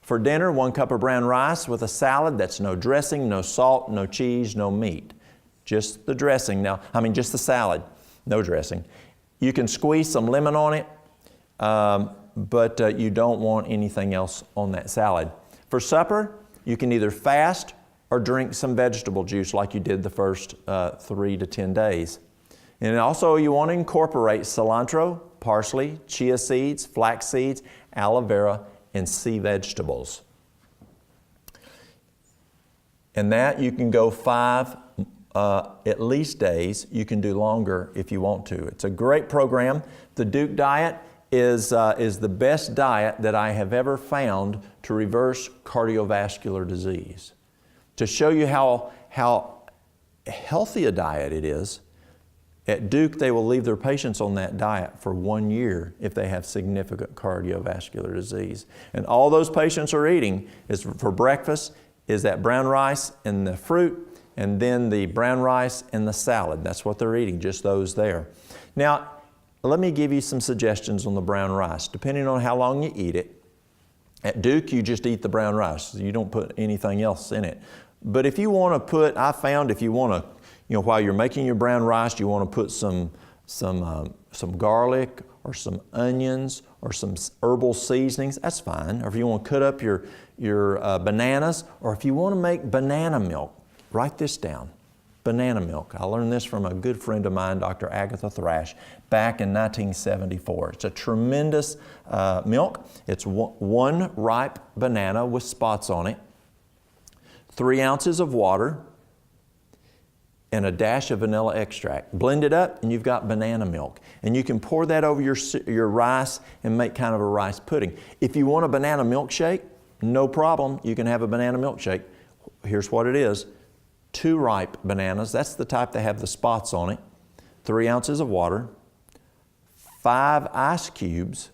For dinner, 1 cup of brown rice with a salad that's no dressing, no salt, no cheese, no meat. Just the dressing just the salad, no dressing. You can squeeze some lemon on it, but you don't want anything else on that salad. For supper, you can either fast or drink some vegetable juice like you did the first 3 to 10 days. And also you want to incorporate cilantro, parsley, chia seeds, flax seeds, aloe vera, and sea vegetables. And that you can go 5 at least days. You can do longer if you want to. It's a great program. The Duke diet is the best diet that I have ever found to reverse cardiovascular disease. To show you how healthy a diet it is, at Duke they will leave their patients on that diet for 1 year if they have significant cardiovascular disease. And all those patients are eating is for breakfast is that brown rice and the fruit, and then the brown rice and the salad. That's what they're eating, just those there. Now, let me give you some suggestions on the brown rice. Depending on how long you eat it, at Duke, you just eat the brown rice. You don't put anything else in it. But if you want to put, I found if you want to, while you're making your brown rice, you want to put some garlic or some onions or some herbal seasonings, that's fine. Or if you want to cut up your bananas, or if you want to make banana milk, write this down, banana milk. I learned this from a good friend of mine, Dr. Agatha Thrash, back in 1974. It's a tremendous milk. It's 1 ripe banana with spots on it, 3 ounces of water, and a dash of vanilla extract. Blend it up and you've got banana milk. And you can pour that over your rice and make kind of a rice pudding. If you want a banana milkshake, no problem. You can have a banana milkshake. Here's what it is. 2 ripe bananas, that's the type that have the spots on it, 3 ounces of water, 5 ice cubes,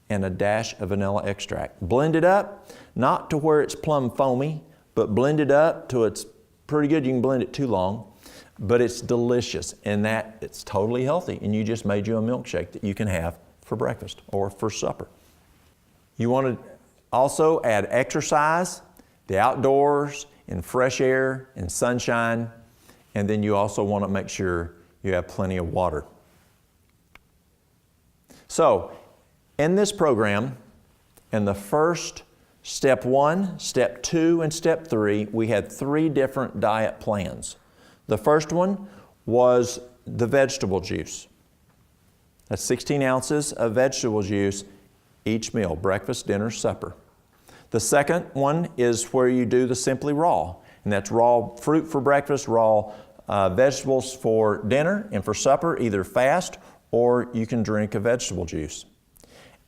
and a dash of vanilla extract. Blend it up, not to where it's plum foamy, but blend it up till it's pretty good. You can blend it too long, but it's delicious, and that it's totally healthy, and you just made you a milkshake that you can have for breakfast or for supper. You want to also add exercise, the outdoors, in fresh air, in sunshine, and then you also want to make sure you have plenty of water. So, in this program, in the first step 1, step 2, and step 3, we had 3 different diet plans. The first one was the vegetable juice. That's 16 ounces of vegetable juice each meal, breakfast, dinner, supper. The second one is where you do the simply raw, and that's raw fruit for breakfast, raw vegetables for dinner, and for supper, either fast or you can drink a vegetable juice.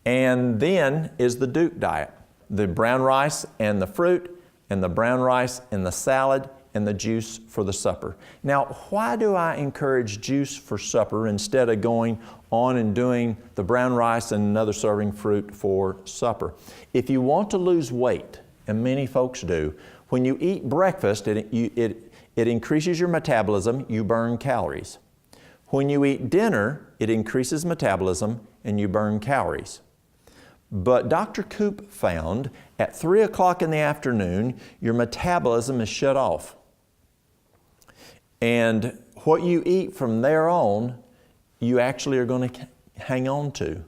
And then is the Duke diet, the brown rice and the fruit, and the brown rice and the salad, and the juice for the supper. Now, why do I encourage juice for supper instead of going on and doing the brown rice and another serving fruit for supper? If you want to lose weight, and many folks do, when you eat breakfast, it increases your metabolism, you burn calories. When you eat dinner, it increases metabolism and you burn calories. But Dr. Koop found at 3 o'clock in the afternoon, your metabolism is shut off. And what you eat from there on, you actually are going to hang on to.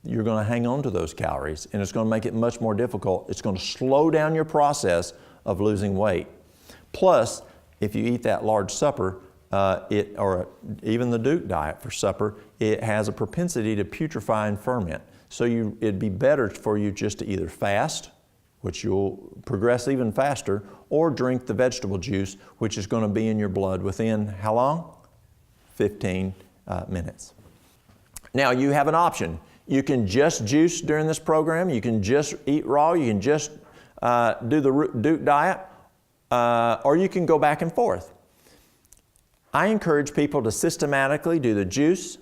You're going to hang on to those calories, and it's going to make it much more difficult. It's going to slow down your process of losing weight. Plus, if you eat that large supper, or even the Duke diet for supper, it has a propensity to putrefy and ferment. So it'd be better for you just to either fast which you'll progress even faster, or drink the vegetable juice, which is going to be in your blood within how long? 15 minutes. Now you have an option. You can just juice during this program. You can just eat raw. You can just do the Duke diet, or you can go back and forth. I encourage people to systematically do the juice,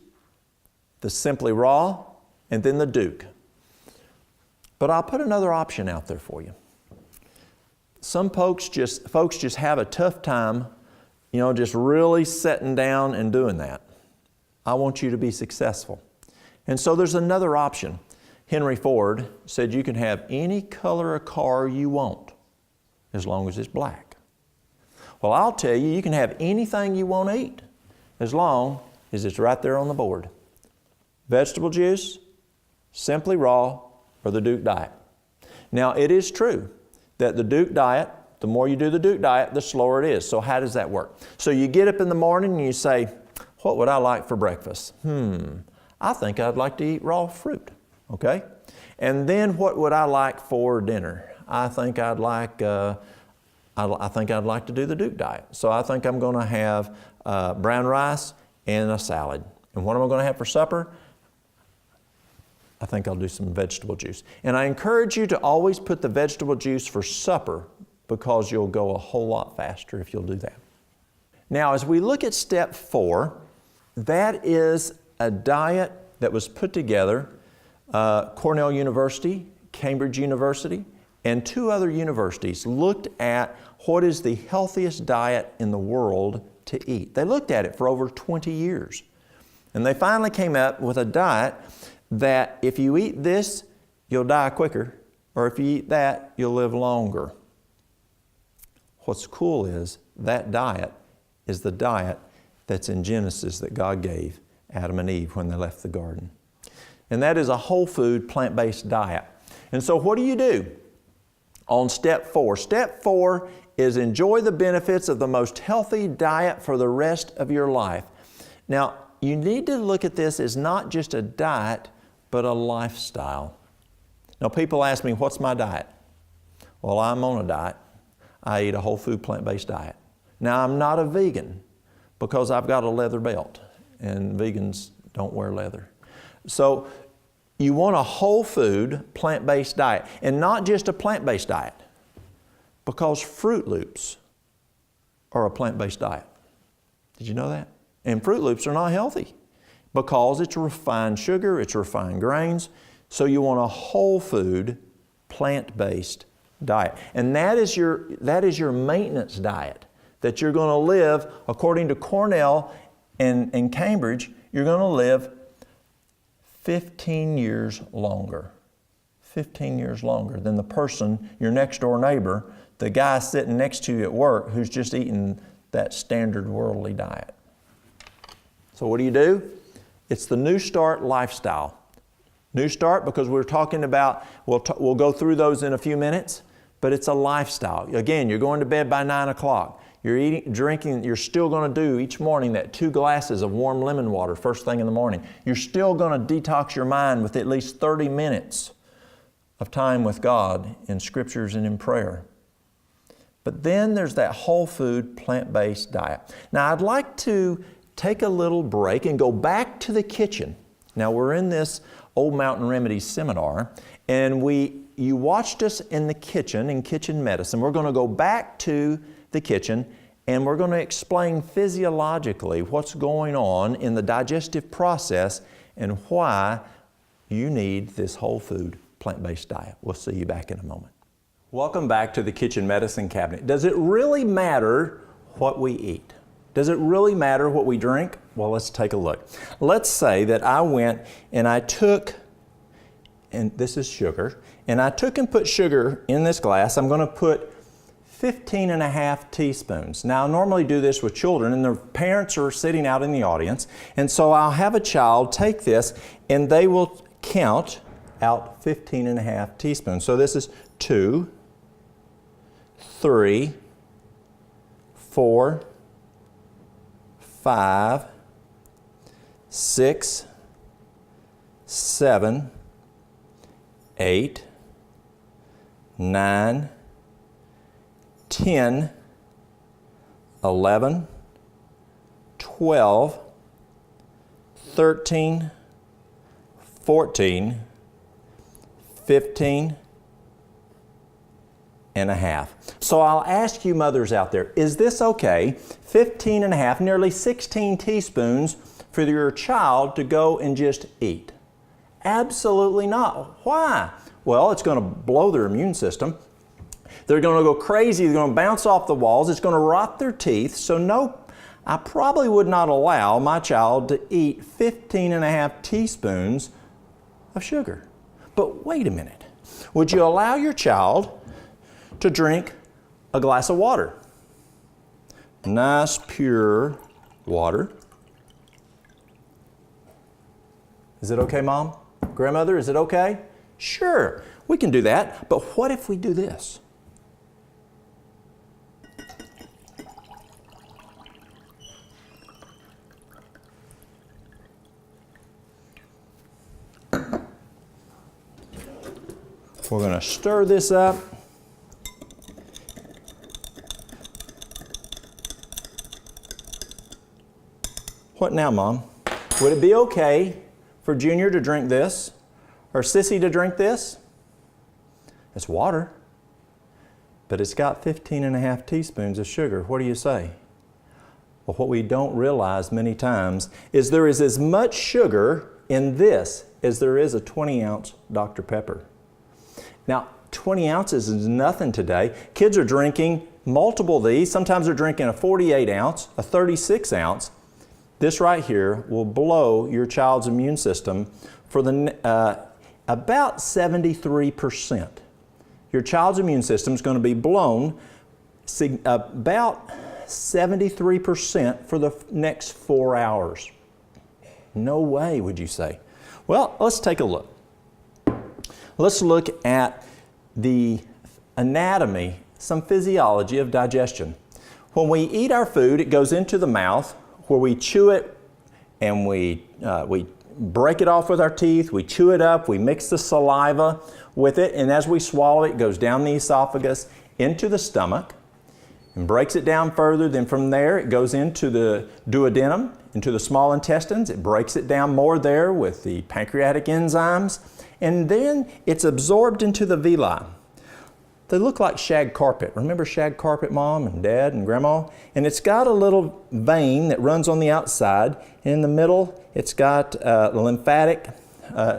the Simply Raw, and then the Duke. But I'll put another option out there for you. Some folks just have a tough time, just really sitting down and doing that. I want you to be successful. And so there's another option. Henry Ford said you can have any color of car you want as long as it's black. Well, I'll tell you, you can have anything you want to eat as long as it's right there on the board. Vegetable juice, Simply Raw, or the Duke diet. Now, it is true that the Duke diet, the more you do the Duke diet, the slower it is. So how does that work? So you get up in the morning and you say, what would I like for breakfast? I think I'd like to eat raw fruit, okay? And then what would I like for dinner? I think I'd like to do the Duke diet. So I think I'm going to have brown rice and a salad. And what am I going to have for supper? I think I'll do some vegetable juice. And I encourage you to always put the vegetable juice for supper because you'll go a whole lot faster if you'll do that. Now, as we look at step 4, that is a diet that was put together, Cornell University, Cambridge University, and 2 other universities looked at what is the healthiest diet in the world to eat. They looked at it for over 20 years. And they finally came up with a diet that if you eat this, you'll die quicker, or if you eat that, you'll live longer. What's cool is that diet is the diet that's in Genesis that God gave Adam and Eve when they left the garden. And that is a whole food, plant-based diet. And so what do you do on step 4? Step 4 is enjoy the benefits of the most healthy diet for the rest of your life. Now, you need to look at this as not just a diet, but a lifestyle. Now, people ask me, what's my diet? Well, I'm on a diet. I eat a whole food, plant-based diet. Now, I'm not a vegan because I've got a leather belt, and vegans don't wear leather. So, you want a whole food, plant-based diet, and not just a plant-based diet, because Fruit Loops are a plant-based diet. Did you know that? And Fruit Loops are not healthy because it's refined sugar, it's refined grains. So you want a whole food, plant-based diet. And that is your maintenance diet that you're going to live, according to Cornell and Cambridge, you're going to live 15 years longer. 15 years longer than the person, your next door neighbor, the guy sitting next to you at work who's just eating that standard worldly diet. So what do? It's the New Start lifestyle. New Start because we're talking about, we'll go through those in a few minutes, but it's a lifestyle. Again, you're going to bed by 9 o'clock. You're eating, drinking, you're still going to do each morning that 2 glasses of warm lemon water first thing in the morning. You're still going to detox your mind with at least 30 minutes of time with God in scriptures and in prayer. But then there's that whole food, plant-based diet. Now I'd like to take a little break and go back to the kitchen. Now we're in this Old Mountain Remedies seminar, and you watched us in the kitchen, in kitchen medicine. We're going to go back to the kitchen, and we're going to explain physiologically what's going on in the digestive process and why you need this whole food, plant-based diet. We'll see you back in a moment. Welcome back to the kitchen medicine cabinet. Does it really matter what we eat? Does it really matter what we drink? Well, let's take a look. Let's say that I went and I took, and this is sugar, and I took and put sugar in this glass. I'm going to put 15.5 teaspoons. Now, I normally do this with children, and their parents are sitting out in the audience, and so I'll have a child take this, and they will count out 15.5 teaspoons. So this is 2, 3, 4, 5, 6, 7, 8, 9, 10, 11, 12, 13, 14, 15 and a half. So I'll ask you mothers out there, is this okay? 15 and a half, nearly 16 teaspoons for your child to go and just eat? Absolutely not. Why? Well, it's going to blow their immune system. They're going to go crazy. They're going to bounce off the walls. It's going to rot their teeth. So no, I probably would not allow my child to eat 15 and a half teaspoons of sugar. But wait a minute. Would you allow your child to drink a glass of water? Nice, pure water. Is it okay, Mom? Grandmother, is it okay? Sure, we can do that. But what if we do this? We're going to stir this up. What now, Mom? Would it be okay for Junior to drink this or Sissy to drink this? It's water, but it's got 15 and a half teaspoons of sugar. What do you say? Well, what we don't realize many times is there is as much sugar in this as there is a 20-ounce Dr. Pepper. Now, 20 ounces is nothing today. Kids are drinking multiple of these. Sometimes they're drinking a 48-ounce, a 36-ounce. This right here will blow your child's immune system for the about 73%. Your child's immune system is going to be blown about 73% for the next 4 hours. No way, would you say? Well, let's take a look. Let's look at the anatomy, some physiology of digestion. When we eat our food, it goes into the mouth where we chew it and we break it off with our teeth, we chew it up, we mix the saliva with it, and as we swallow it, it goes down the esophagus into the stomach and breaks it down further. Then from there, it goes into the duodenum, into the small intestines. It breaks it down more there with the pancreatic enzymes. And then it's absorbed into the villi. They look like shag carpet. Remember shag carpet, Mom and Dad and Grandma? And it's got a little vein that runs on the outside. And in the middle, it's got the lymphatic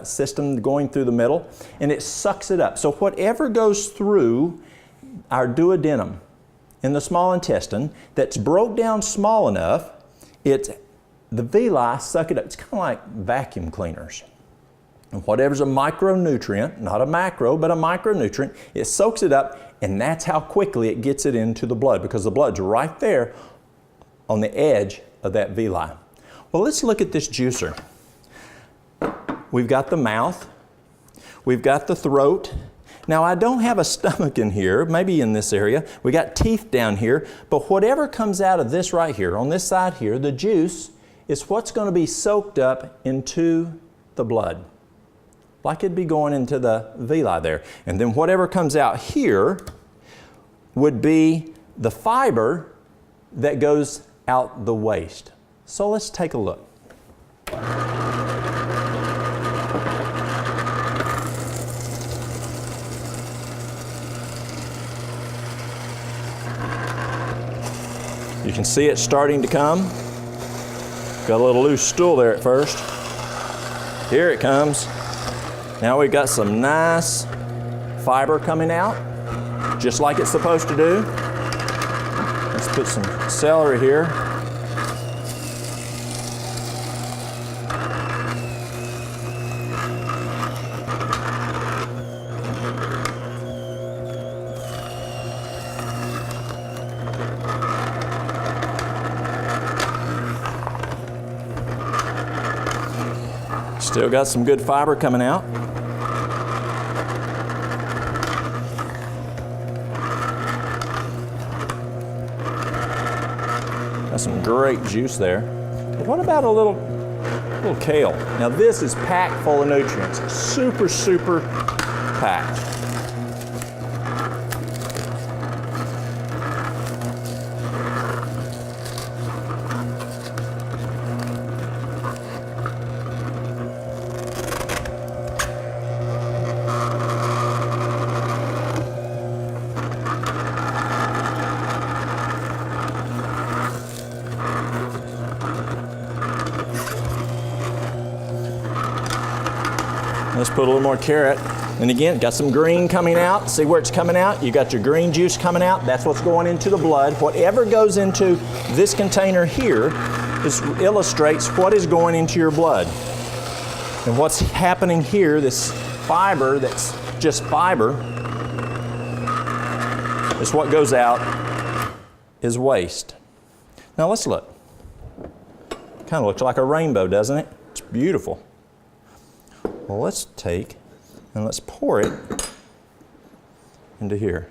system going through the middle. And it sucks it up. So whatever goes through our duodenum in the small intestine that's broke down small enough, the villi suck it up. It's kind of like vacuum cleaners. And whatever's a micronutrient, not a macro, but a micronutrient, it soaks it up, and that's how quickly it gets it into the blood, because the blood's right there on the edge of that villi. Well, let's look at this juicer. We've got the mouth, we've got the throat. Now, I don't have a stomach in here, maybe in this area. We got teeth down here, but whatever comes out of this right here, on this side here, the juice is what's going to be soaked up into the blood, like it'd be going into the villi there. And then whatever comes out here would be the fiber that goes out the waste. So let's take a look. You can see it starting to come. Got a little loose stool there at first. Here it comes. Now we've got some nice fiber coming out, just like it's supposed to do. Let's put some celery here. Still got some good fiber coming out. Got some great juice there. But what about a little kale? Now this is packed full of nutrients. Super, super packed. Let's put a little more carrot. And again, got some green coming out. See where it's coming out? You got your green juice coming out. That's what's going into the blood. Whatever goes into this container here illustrates what is going into your blood. And what's happening here, this fiber that's just fiber, is what goes out is waste. Now let's look. Kind of looks like a rainbow, doesn't it? It's beautiful. Well, let's take and let's pour it into here.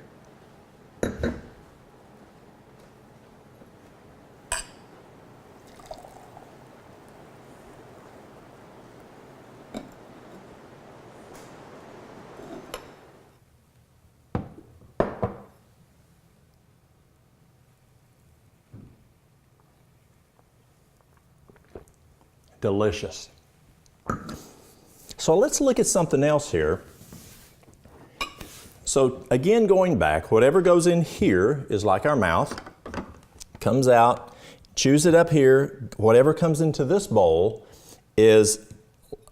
Delicious. So let's look at something else here. So again, going back, whatever goes in here is like our mouth, comes out, chews it up here. Whatever comes into this bowl is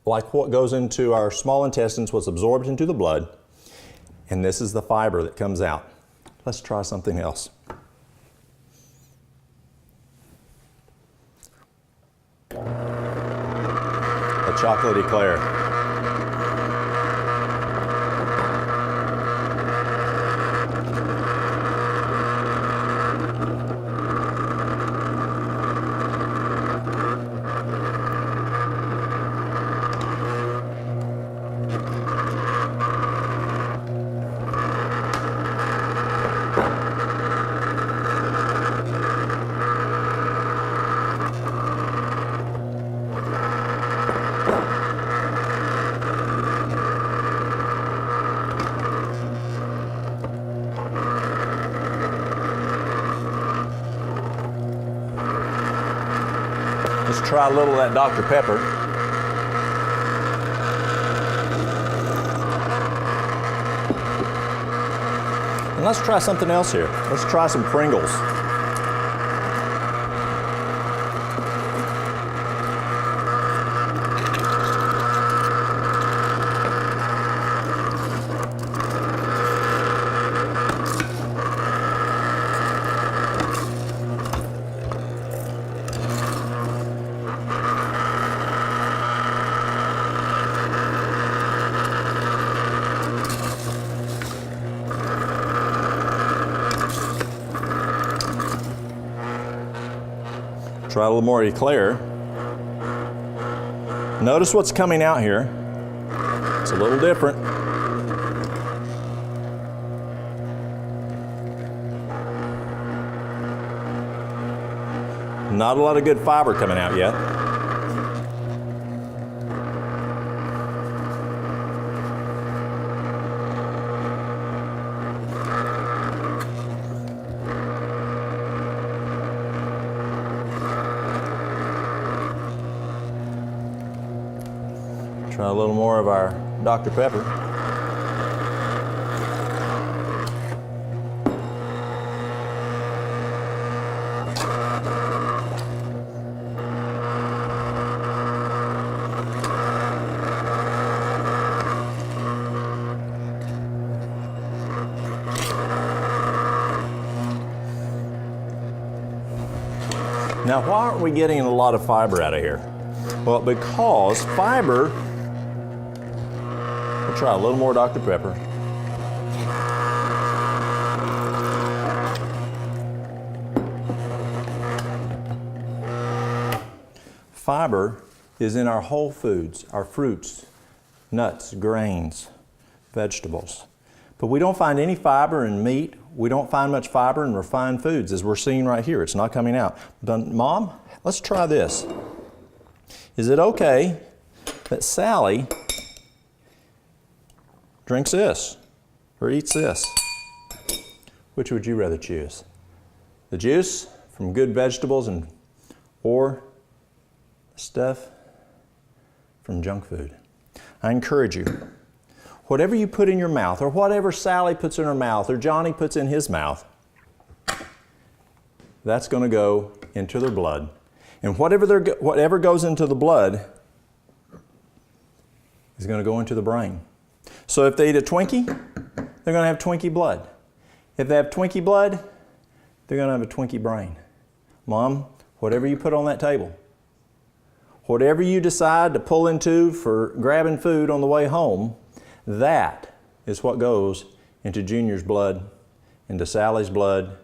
like what goes into our small intestines, what's absorbed into the blood, and this is the fiber that comes out. Let's try something else. A chocolate eclair. Let's try a little of that Dr. Pepper. And let's try something else here. Let's try some Pringles. Try a little more eclair. Notice what's coming out here. It's a little different. Not a lot of good fiber coming out yet. Try a little more of our Dr. Pepper. Now, why aren't we getting a lot of fiber out of here? Well, because fiber, we'll try a little more Dr. Pepper. Fiber is in our whole foods, our fruits, nuts, grains, vegetables. But we don't find any fiber in meat. We don't find much fiber in refined foods, as we're seeing right here. It's not coming out. But Mom, let's try this. Is it okay that Sally drinks this or eats this? Which would you rather choose? The juice from good vegetables or stuff from junk food? I encourage you, whatever you put in your mouth, or whatever Sally puts in her mouth, or Johnny puts in his mouth, that's going to go into their blood. And whatever goes into the blood is going to go into the brain. So if they eat a Twinkie, they're going to have Twinkie blood. If they have Twinkie blood, they're going to have a Twinkie brain. Mom, whatever you put on that table, whatever you decide to pull into for grabbing food on the way home, that is what goes into Junior's blood, into Sally's blood,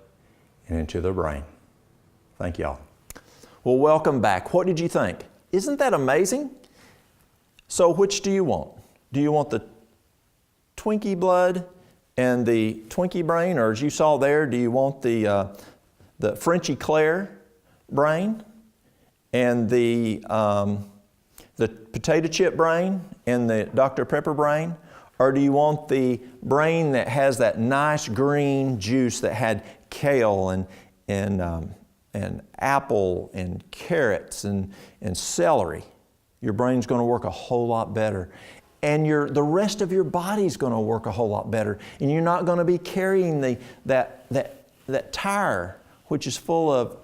and into their brain. Thank y'all. Well, welcome back. What did you think? Isn't that amazing? So which do you want? Do you want the Twinkie blood and the Twinkie brain, or as you saw there, do you want the French eclair brain and the potato chip brain and the Dr. Pepper brain? Or do you want the brain that has that nice green juice that had kale and apple and carrots and celery? Your brain's going to work a whole lot better. And the rest of your body's going to work a whole lot better. And you're not going to be carrying that tire, which is full of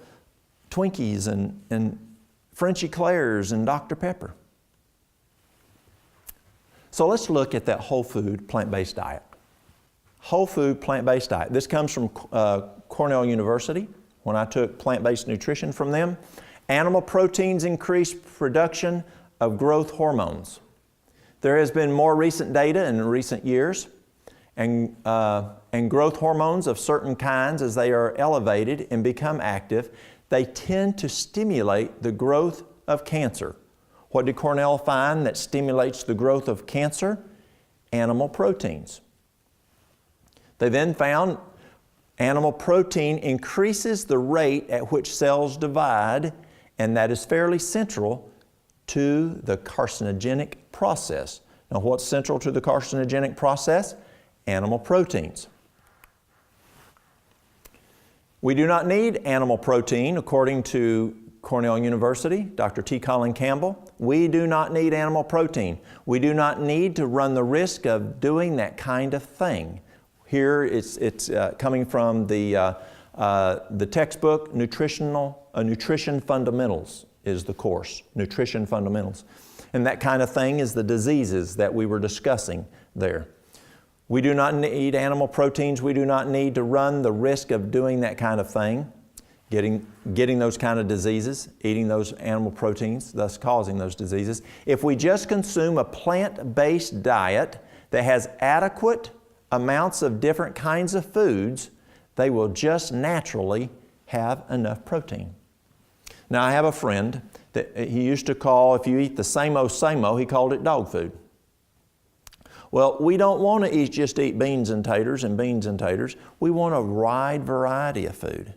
Twinkies and French eclairs and Dr. Pepper. So let's look at that whole food plant-based diet. Whole food plant-based diet. This comes from Cornell University when I took plant-based nutrition from them. Animal proteins increase production of growth hormones. There has been more recent data in recent years, and growth hormones of certain kinds, as they are elevated and become active, they tend to stimulate the growth of cancer. What did Cornell find that stimulates the growth of cancer? Animal proteins. They then found animal protein increases the rate at which cells divide, and that is fairly central to the carcinogenic process. Now, what's central to the carcinogenic process? Animal proteins. We do not need animal protein, according to Cornell University, Dr. T. Colin Campbell. We do not need animal protein. We do not need to run the risk of doing that kind of thing. Here it's coming from the textbook, Nutrition Fundamentals is the course, Nutrition Fundamentals. And that kind of thing is the diseases that we were discussing there. We do not need animal proteins. We do not need to run the risk of doing that kind of thing, getting those kind of diseases, eating those animal proteins, thus causing those diseases. If we just consume a plant-based diet that has adequate amounts of different kinds of foods, they will just naturally have enough protein. Now, I have a friend that he used to call, if you eat the same-o, he called it dog food. Well, we don't want to just eat beans and taters and beans and taters. We want a wide variety of food.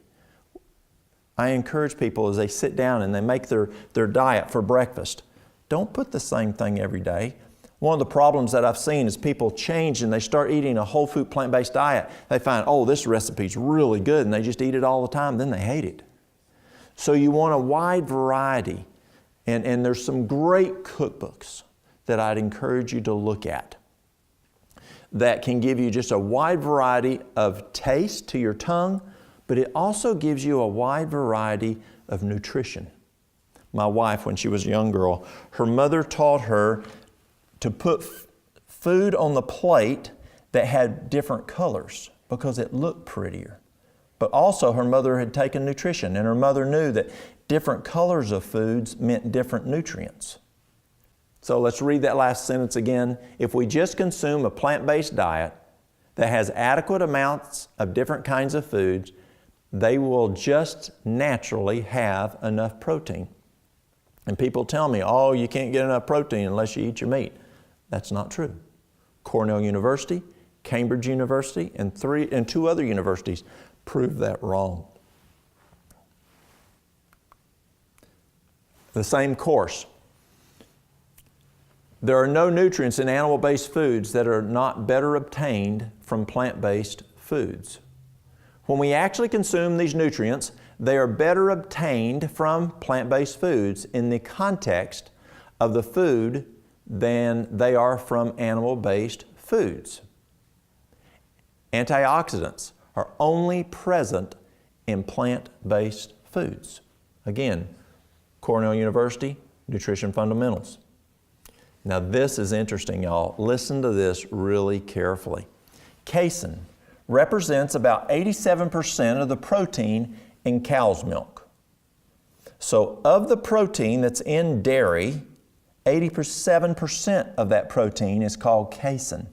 I encourage people as they sit down and they make their diet for breakfast, don't put the same thing every day. One of the problems that I've seen is people change and they start eating a whole food plant-based diet. They find, oh, this recipe's really good, and they just eat it all the time, then they hate it. So you want a wide variety, and there's some great cookbooks that I'd encourage you to look at that can give you just a wide variety of taste to your tongue, but it also gives you a wide variety of nutrition. My wife, when she was a young girl, her mother taught her to put food on the plate that had different colors because it looked prettier. But also her mother had taken nutrition, and her mother knew that different colors of foods meant different nutrients. So let's read that last sentence again. If we just consume a plant-based diet that has adequate amounts of different kinds of foods, they will just naturally have enough protein. And people tell me, oh, you can't get enough protein unless you eat your meat. That's not true. Cornell University, Cambridge University, and two other universities proved that wrong. The same course. There are no nutrients in animal-based foods that are not better obtained from plant-based foods. When we actually consume these nutrients, they are better obtained from plant-based foods in the context of the food than they are from animal-based foods. Antioxidants are only present in plant-based foods. Again, Cornell University, Nutrition Fundamentals. Now this is interesting, y'all. Listen to this really carefully. Casein represents about 87% of the protein in cow's milk. So of the protein that's in dairy, 87% of that protein is called casein.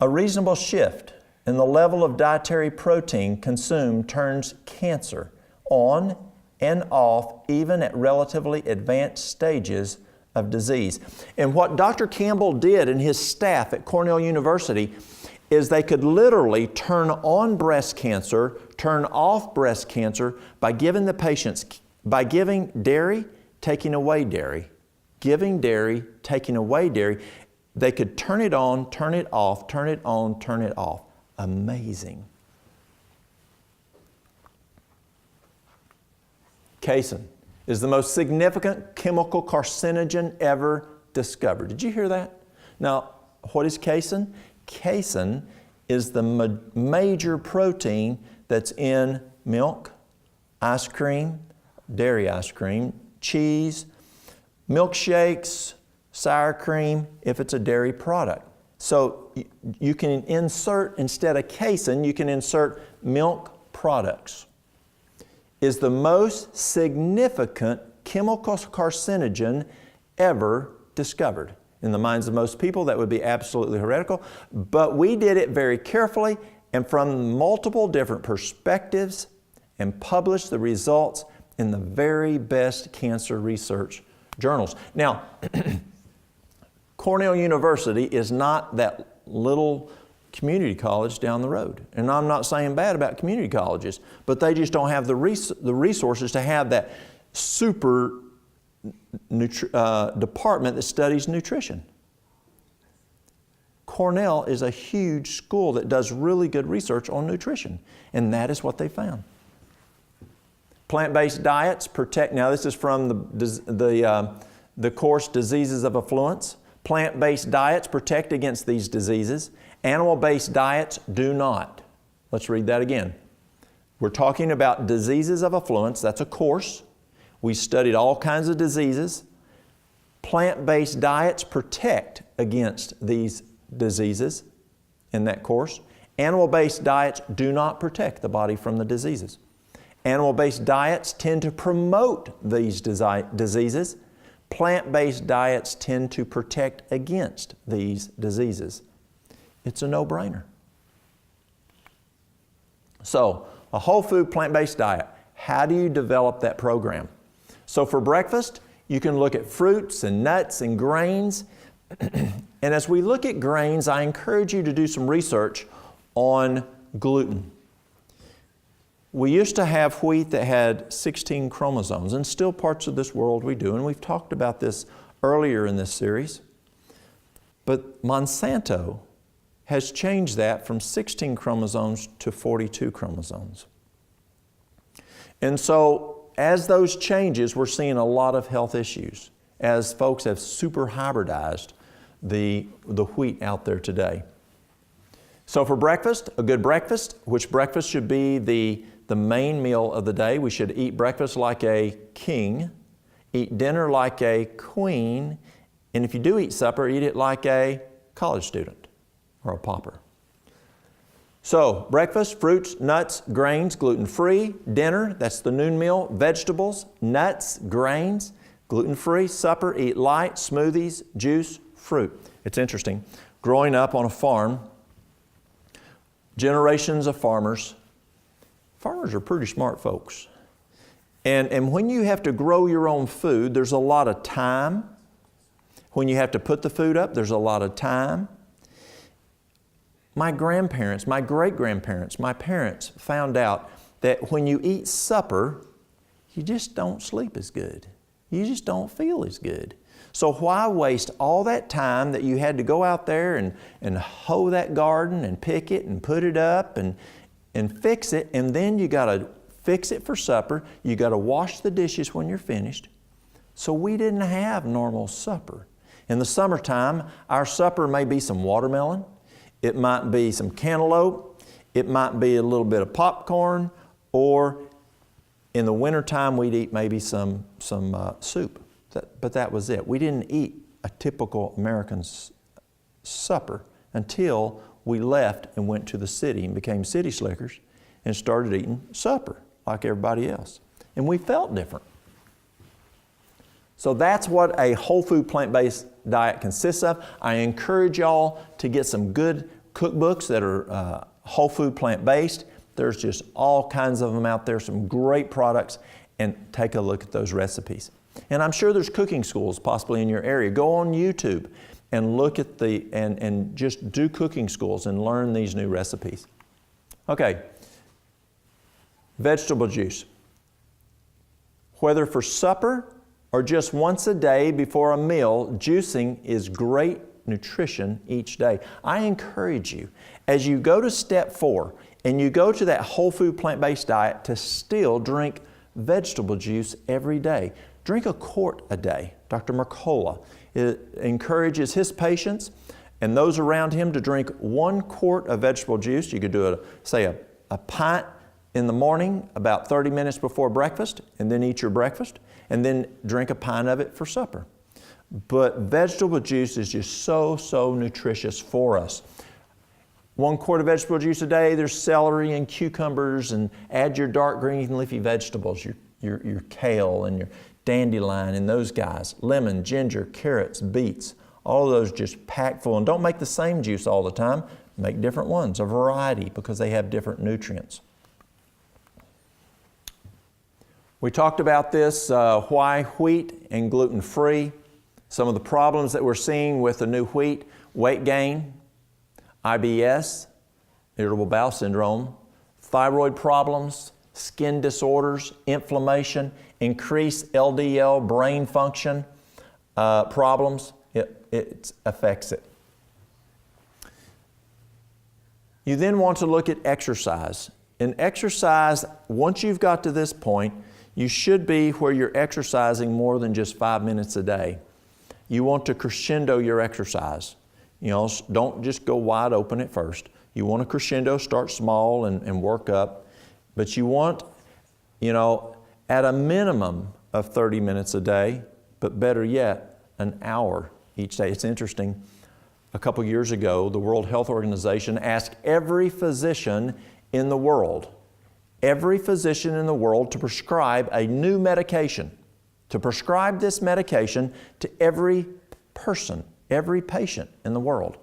A reasonable shift in the level of dietary protein consumed turns cancer on and off even at relatively advanced stages of disease. And what Dr. Campbell did and his staff at Cornell University is they could literally turn on breast cancer, turn off breast cancer by giving the patients, by giving dairy, taking away dairy, giving dairy, taking away dairy. They could turn it on, turn it off, turn it on, turn it off. Amazing. Casein is the most significant chemical carcinogen ever discovered. Did you hear that? Now, what is casein? Casein is the major protein that's in milk, ice cream, dairy ice cream, cheese, milkshakes, sour cream, if it's a dairy product. So you can insert, instead of casein, you can insert milk products. Is the most significant chemical carcinogen ever discovered. In the minds of most people, that would be absolutely heretical, but we did it very carefully and from multiple different perspectives and published the results in the very best cancer research journals. Now, Cornell University is not that little community college down the road. And I'm not saying bad about community colleges, but they just don't have the resources to have that super department that studies nutrition. Cornell is a huge school that does really good research on nutrition, and that is what they found. Plant-based diets protect, now this is from the course Diseases of Affluence. Plant-based diets protect against these diseases. Animal-based diets do not. Let's read that again. We're talking about diseases of affluence. That's a course. We studied all kinds of diseases. Plant-based diets protect against these diseases in that course. Animal-based diets do not protect the body from the diseases. Animal-based diets tend to promote these diseases. Plant-based diets tend to protect against these diseases. It's a no-brainer. So, a whole food plant-based diet. How do you develop that program? So for breakfast, you can look at fruits and nuts and grains. And as we look at grains, I encourage you to do some research on gluten. We used to have wheat that had 16 chromosomes, and still parts of this world we do, and we've talked about this earlier in this series. But Monsanto has changed that from 16 chromosomes to 42 chromosomes. And so, as those changes, we're seeing a lot of health issues as folks have super hybridized the wheat out there today. So for breakfast, a good breakfast, which breakfast should be the main meal of the day. We should eat breakfast like a king, eat dinner like a queen, and if you do eat supper, eat it like a college student or a pauper. So, breakfast, fruits, nuts, grains, gluten-free. Dinner, that's the noon meal. Vegetables, nuts, grains, gluten-free. Supper, eat light, smoothies, juice, fruit. It's interesting. Growing up on a farm, generations of farmers are pretty smart folks. And when you have to grow your own food, there's a lot of time. When you have to put the food up, there's a lot of time. My grandparents, my great-grandparents, my parents found out that when you eat supper, you just don't sleep as good. You just don't feel as good. So why waste all that time that you had to go out there and hoe that garden and pick it and put it up and fix it, and then you got to fix it for supper. You got to wash the dishes when you're finished. So we didn't have normal supper. In the summertime, our supper may be some watermelon. It might be some cantaloupe. It might be a little bit of popcorn, or in the wintertime, we'd eat maybe some soup. But that was it. We didn't eat a typical American supper until we left and went to the city and became city slickers and started eating supper like everybody else. And we felt different. So that's what a whole food plant-based diet consists of. I encourage y'all to get some good cookbooks that are whole food plant-based. There's just all kinds of them out there, some great products, and take a look at those recipes. And I'm sure there's cooking schools possibly in your area. Go on YouTube and look at and just do cooking schools and learn these new recipes. Okay, vegetable juice. Whether for supper or just once a day before a meal, juicing is great nutrition each day. I encourage you, as you go to step 4 and you go to that whole food plant-based diet, to still drink vegetable juice every day. Drink a quart a day. Dr. Mercola encourages his patients and those around him to drink 1 quart of vegetable juice. You could do a pint in the morning about 30 minutes before breakfast, and then eat your breakfast, and then drink a pint of it for supper. But vegetable juice is just so nutritious for us. 1 quart of vegetable juice a day. There's celery and cucumbers, and add your dark green leafy vegetables, your kale and your dandelion and those guys. Lemon, ginger, carrots, beets. All of those just packed full. And don't make the same juice all the time. Make different ones, a variety, because they have different nutrients. We talked about this, why wheat and gluten-free. Some of the problems that we're seeing with the new wheat: weight gain, IBS, irritable bowel syndrome, thyroid problems, skin disorders, inflammation, increased LDL brain function problems. It affects it. You then want to look at exercise. In exercise, once you've got to this point, you should be where you're exercising more than just 5 minutes a day. You want to crescendo your exercise. You know, don't just go wide open at first. You want to crescendo, start small and work up. But you want, at a minimum of 30 minutes a day, but better yet, an hour each day. It's interesting. A couple years ago, the World Health Organization asked every physician in the world to prescribe a new medication, to prescribe this medication to every person, every patient in the world.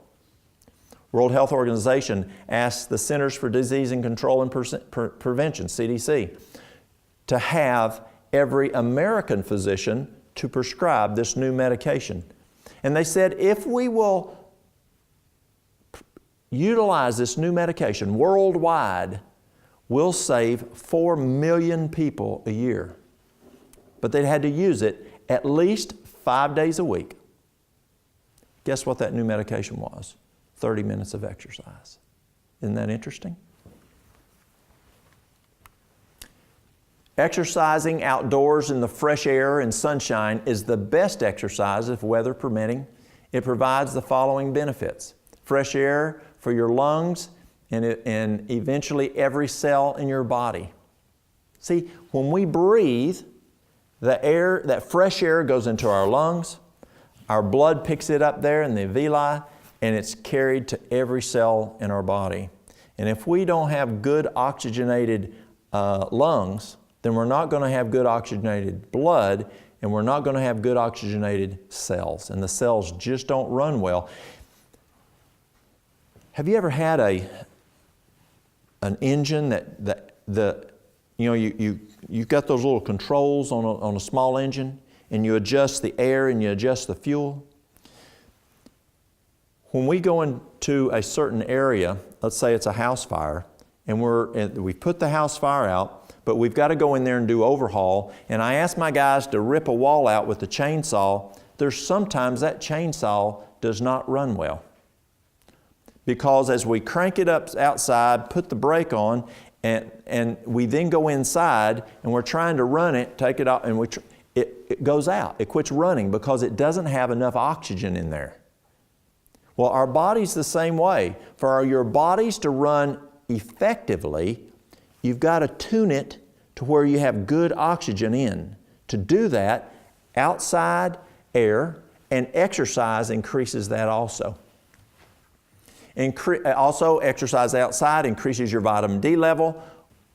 World Health Organization asked the Centers for Disease and Control and Prevention, CDC, to have every American physician to prescribe this new medication. And they said, if we will utilize this new medication worldwide, we'll save 4 million people a year. But they had to use it at least 5 days a week. Guess what that new medication was? 30 minutes of exercise. Isn't that interesting? Exercising outdoors in the fresh air and sunshine is the best exercise if weather permitting. It provides the following benefits: fresh air for your lungs and eventually every cell in your body. See, when we breathe, that fresh air goes into our lungs, our blood picks it up there in the villi, and it's carried to every cell in our body. And if we don't have good oxygenated lungs, then we're not going to have good oxygenated blood, and we're not going to have good oxygenated cells, and the cells just don't run well. Have you ever had an engine you've got those little controls on a small engine, and you adjust the air and you adjust the fuel? When we go into a certain area, let's say it's a house fire, and we've put the house fire out, but we've got to go in there and do overhaul, and I ask my guys to rip a wall out with the chainsaw, there's sometimes that chainsaw does not run well. Because as we crank it up outside, put the brake on, and we then go inside, and we're trying to run it, take it out, and it goes out. It quits running because it doesn't have enough oxygen in there. Well, our body's the same way. For your bodies to run effectively, you've got to tune it to where you have good oxygen in. To do that, outside air, and exercise increases that also. Also, exercise outside increases your vitamin D level.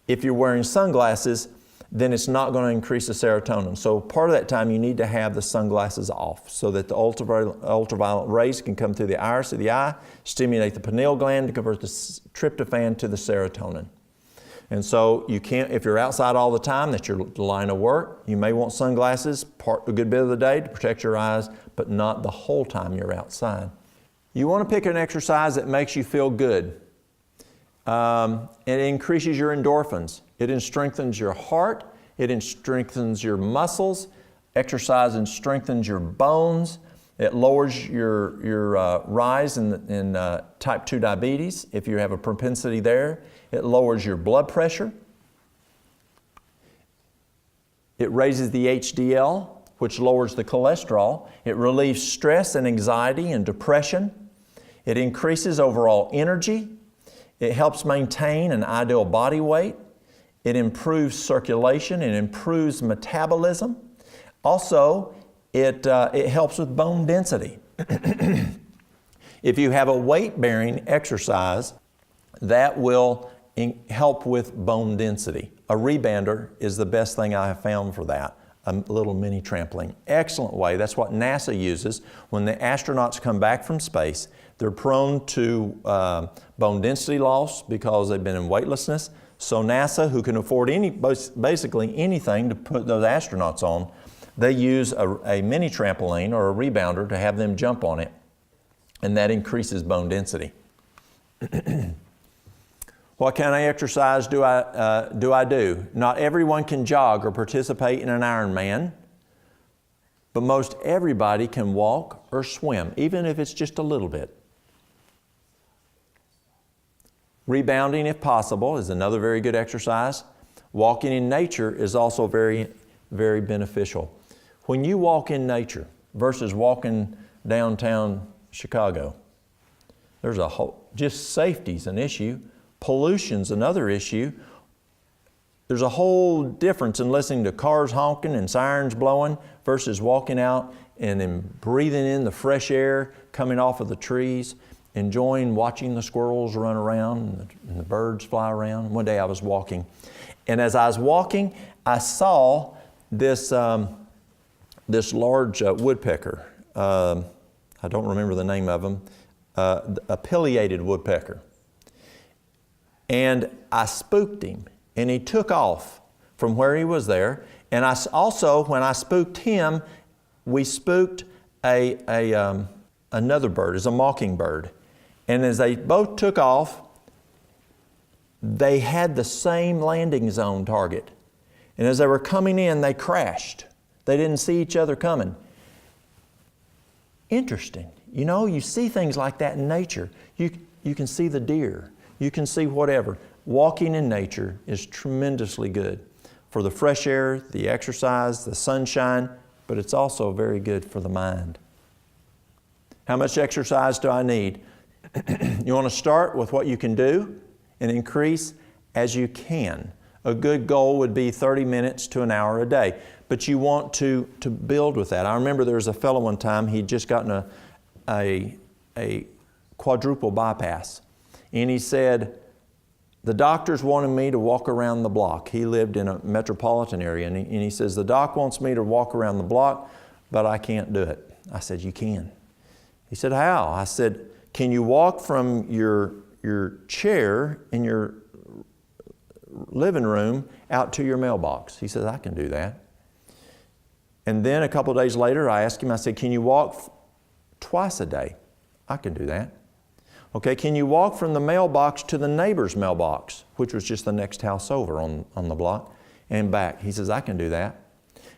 If you're wearing sunglasses, then it's not going to increase the serotonin. So part of that time you need to have the sunglasses off so that the ultraviolet rays can come through the iris of the eye, stimulate the pineal gland to convert the tryptophan to the serotonin. And so you can't, if you're outside all the time, that's your line of work, you may want sunglasses a good bit of the day to protect your eyes, but not the whole time you're outside. You want to pick an exercise that makes you feel good. It increases your endorphins. It strengthens your heart. It strengthens your muscles. Exercise and strengthens your bones. It lowers your rise in type 2 diabetes if you have a propensity there. It lowers your blood pressure. It raises the HDL, which lowers the cholesterol. It relieves stress and anxiety and depression. It increases overall energy. It helps maintain an ideal body weight. It improves circulation. It improves metabolism. Also, it helps with bone density. If you have a weight-bearing exercise, that will help with bone density. A rebounder is the best thing I have found for that. A little mini trampoline. Excellent way. That's what NASA uses. When the astronauts come back from space, they're prone to bone density loss because they've been in weightlessness. So NASA, who can afford basically anything to put those astronauts on, they use a mini trampoline or a rebounder to have them jump on it, and that increases bone density. What kind of exercise do I do? Not everyone can jog or participate in an Ironman, but most everybody can walk or swim, even if it's just a little bit. Rebounding, if possible, is another very good exercise. Walking in nature is also very, very beneficial. When you walk in nature versus walking downtown Chicago, there's just safety's an issue. Pollution's another issue. There's a whole difference in listening to cars honking and sirens blowing versus walking out and then breathing in the fresh air coming off of the trees, enjoying watching the squirrels run around and the birds fly around. One day I was walking, and as I was walking, I saw this large woodpecker. I don't remember the name of him. A pileated woodpecker. And I spooked him, and he took off from where he was there. And I also, when I spooked him, we spooked another bird, it's a mockingbird. And as they both took off, they had the same landing zone target. And as they were coming in, they crashed. They didn't see each other coming. Interesting. You know, you see things like that in nature. You can see the deer. You can see whatever. Walking in nature is tremendously good for the fresh air, the exercise, the sunshine, but it's also very good for the mind. How much exercise do I need? You want to start with what you can do and increase as you can. A good goal would be 30 minutes to an hour a day, but you want to build with that. I remember there was a fellow one time, he'd just gotten a quadruple bypass. And he said, the doctors wanted me to walk around the block. He lived in a metropolitan area, and he says, the doc wants me to walk around the block, but I can't do it. I said, you can. He said, how? I said, can you walk from your chair in your living room out to your mailbox? He says, I can do that. And then a couple of days later, I asked him, I said, can you walk twice a day? I can do that. Okay, can you walk from the mailbox to the neighbor's mailbox, which was just the next house over on the block, and back? He says, I can do that.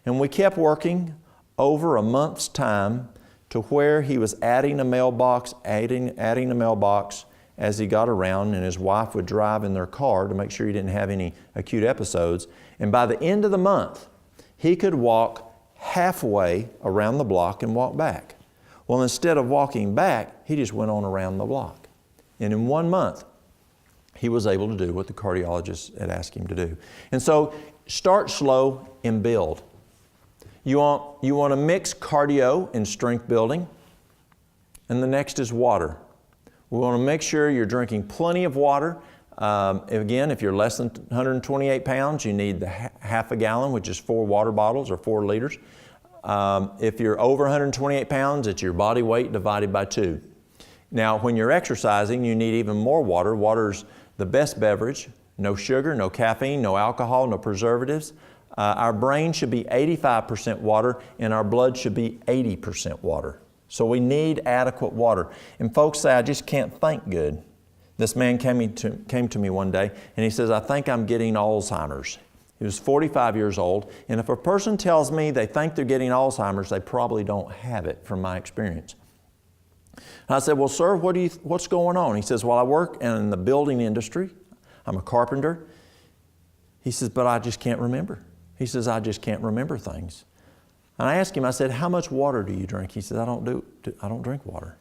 And we kept working over a month's time to where he was adding a mailbox, adding a mailbox as he got around, and his wife would drive in their car to make sure he didn't have any acute episodes. And by the end of the month, he could walk halfway around the block and walk back. Well, instead of walking back, he just went on around the block. And in 1 month, he was able to do what the cardiologist had asked him to do. And so, start slow and build. You want to mix cardio and strength building. And the next is water. We want to make sure you're drinking plenty of water. Again, if you're less than 128 pounds, you need the half a gallon, which is 4 water bottles or 4 liters. If you're over 128 pounds, it's your body weight divided by 2. Now, when you're exercising, you need even more water. Water's the best beverage. No sugar, no caffeine, no alcohol, no preservatives. Our brain should be 85% water, and our blood should be 80% water. So we need adequate water. And folks say, I just can't think good. This man came to me one day, and he says, I think I'm getting Alzheimer's. He was 45 years old, and if a person tells me they think they're getting Alzheimer's, they probably don't have it from my experience. And I said, well, sir, what's going on? He says, well, I work in the building industry. I'm a carpenter. He says, but I just can't remember. He says, I just can't remember things. And I asked him, I said, how much water do you drink? He said, I don't drink water.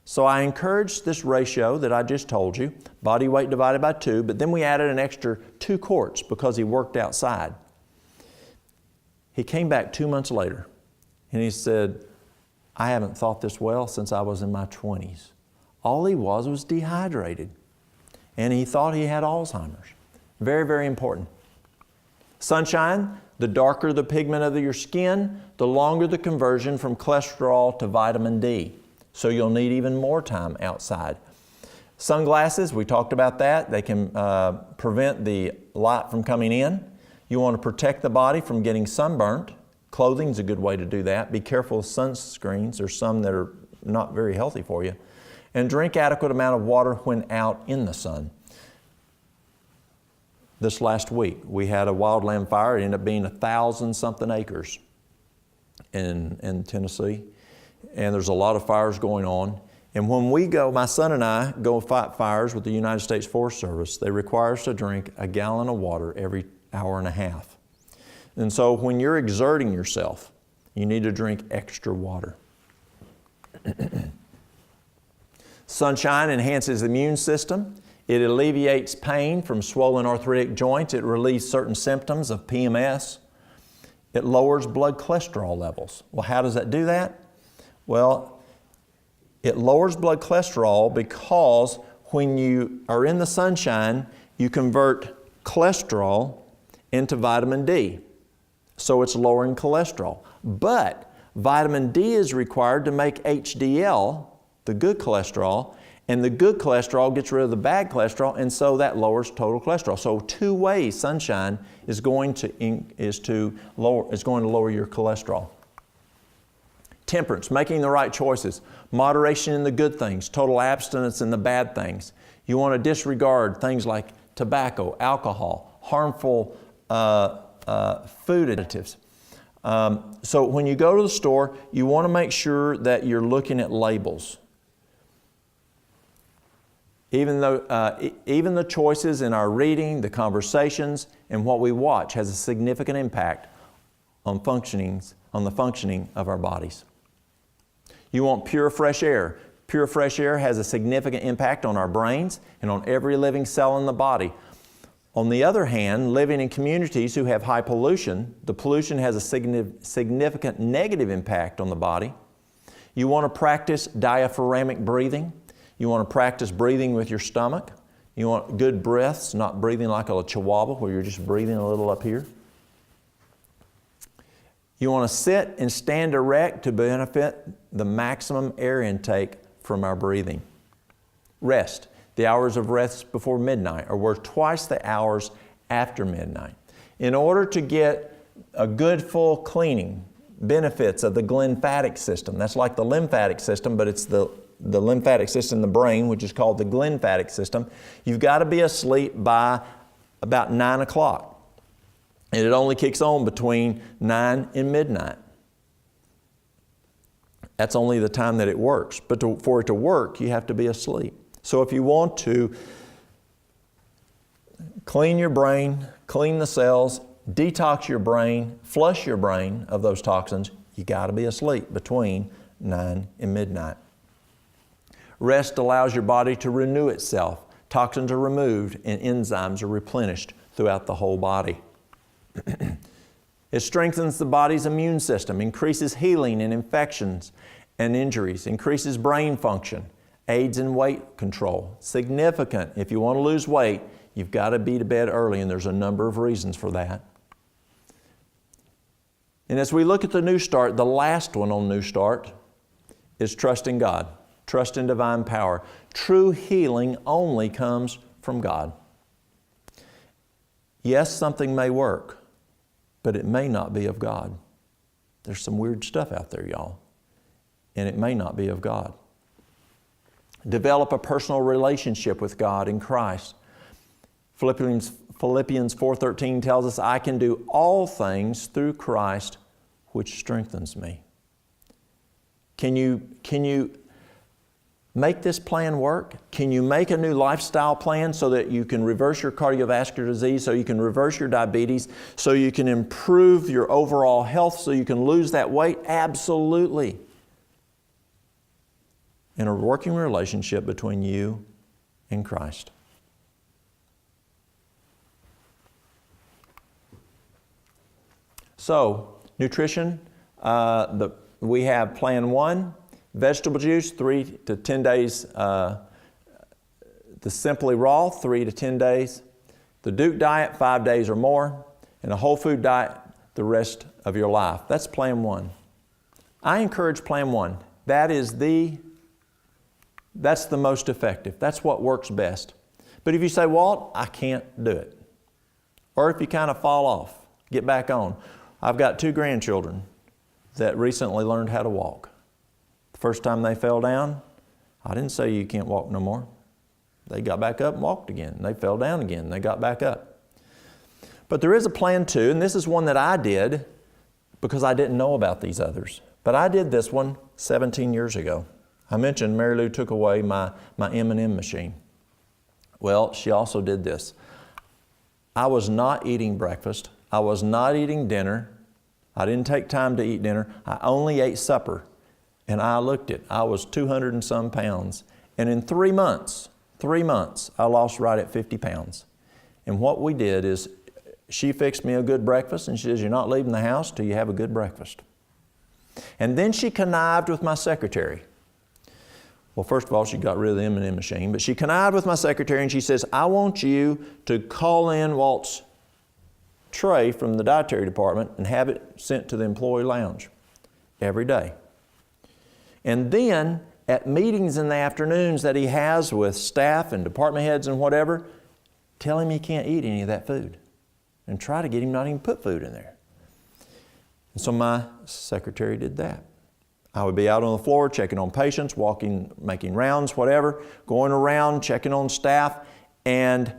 So I encouraged this ratio that I just told you, body weight divided by 2, but then we added an extra 2 quarts because he worked outside. He came back 2 months later, and he said, I haven't thought this well since I was in my 20s. All he was dehydrated, and he thought he had Alzheimer's. Very, very important. Sunshine, the darker the pigment of your skin, the longer the conversion from cholesterol to vitamin D. So you'll need even more time outside. Sunglasses, we talked about that. They can prevent the light from coming in. You want to protect the body from getting sunburnt. Clothing's a good way to do that. Be careful of sunscreens. There's some that are not very healthy for you. And drink adequate amount of water when out in the sun. This last week, we had a wildland fire. It ended up being 1,000-something acres in Tennessee. And there's a lot of fires going on. And when we go, my son and I go fight fires with the United States Forest Service, they require us to drink a gallon of water every hour and a half. And so when you're exerting yourself, you need to drink extra water. Sunshine enhances the immune system. It alleviates pain from swollen arthritic joints. It relieves certain symptoms of PMS. It lowers blood cholesterol levels. Well, how does that do that? Well, it lowers blood cholesterol because when you are in the sunshine, you convert cholesterol into vitamin D. So it's lowering cholesterol. But vitamin D is required to make HDL, the good cholesterol, and the good cholesterol gets rid of the bad cholesterol, and so that lowers total cholesterol. So 2 ways sunshine is going to lower your cholesterol. Temperance, making the right choices. Moderation in the good things, total abstinence in the bad things. You want to disregard things like tobacco, alcohol, harmful food additives. So when you go to the store, you want to make sure that you're looking at labels. Even the choices in our reading, the conversations, and what we watch has a significant impact on the functioning of our bodies. You want pure, fresh air. Pure, fresh air has a significant impact on our brains and on every living cell in the body. On the other hand, living in communities who have high pollution, the pollution has a significant negative impact on the body. You want to practice diaphragmatic breathing. You want to practice breathing with your stomach. You want good breaths, not breathing like a chihuahua where you're just breathing a little up here. You want to sit and stand erect to benefit the maximum air intake from our breathing. Rest. The hours of rest before midnight are worth twice the hours after midnight. In order to get a good full cleaning, benefits of the glymphatic system, that's like the lymphatic system, but it's the lymphatic system in the brain, which is called the glymphatic system, you've got to be asleep by about 9 o'clock. And it only kicks on between 9 and midnight. That's only the time that it works. But for it to work, you have to be asleep. So if you want to clean your brain, clean the cells, detox your brain, flush your brain of those toxins, you got to be asleep between 9 and midnight. Rest allows your body to renew itself. Toxins are removed and enzymes are replenished throughout the whole body. It strengthens the body's immune system, increases healing in infections and injuries, increases brain function, aids in weight control. Significant. If you want to lose weight, you've got to be to bed early, and there's a number of reasons for that. And as we look at the New Start, the last one on New Start is trust in God, trust in divine power. True healing only comes from God. Yes, something may work, but it may not be of God. There's some weird stuff out there, y'all, and it may not be of God. Develop a personal relationship with God in Christ. Philippians 4:13 tells us, I can do all things through Christ which strengthens me. Can you make this plan work? Can you make a new lifestyle plan so that you can reverse your cardiovascular disease, so you can reverse your diabetes, so you can improve your overall health, so you can lose that weight? Absolutely. In a working relationship between you and Christ. So, nutrition, we have Plan 1, vegetable juice, 3 to 10 days, the Simply Raw, 3 to 10 days, the Duke Diet, 5 days or more, and a whole food diet the rest of your life. That's Plan 1. I encourage Plan 1. That's the most effective. That's what works best. But if you say, Walt, I can't do it, or if you kind of fall off, get back on. I've got 2 grandchildren that recently learned how to walk. The first time they fell down, I didn't say you can't walk no more. They got back up and walked again. They fell down again. They got back up. But there is a Plan 2, and this is one that I did because I didn't know about these others. But I did this one 17 years ago. I mentioned Mary Lou took away my M&M machine. Well, she also did this. I was not eating breakfast. I was not eating dinner. I didn't take time to eat dinner. I only ate supper. And I looked at, I was 200 and some pounds. And in 3 months, I lost right at 50 pounds. And what we did is, she fixed me a good breakfast, and she says, you're not leaving the house till you have a good breakfast. And then she connived with my secretary. Well, first of all, she got rid of the M&M machine, but she connived with my secretary, and she says, I want you to call in Walt's tray from the dietary department and have it sent to the employee lounge every day. And then at meetings in the afternoons that he has with staff and department heads and whatever, tell him he can't eat any of that food and try to get him not even put food in there. And so my secretary did that. I would be out on the floor checking on patients, walking, making rounds, whatever, going around, checking on staff, and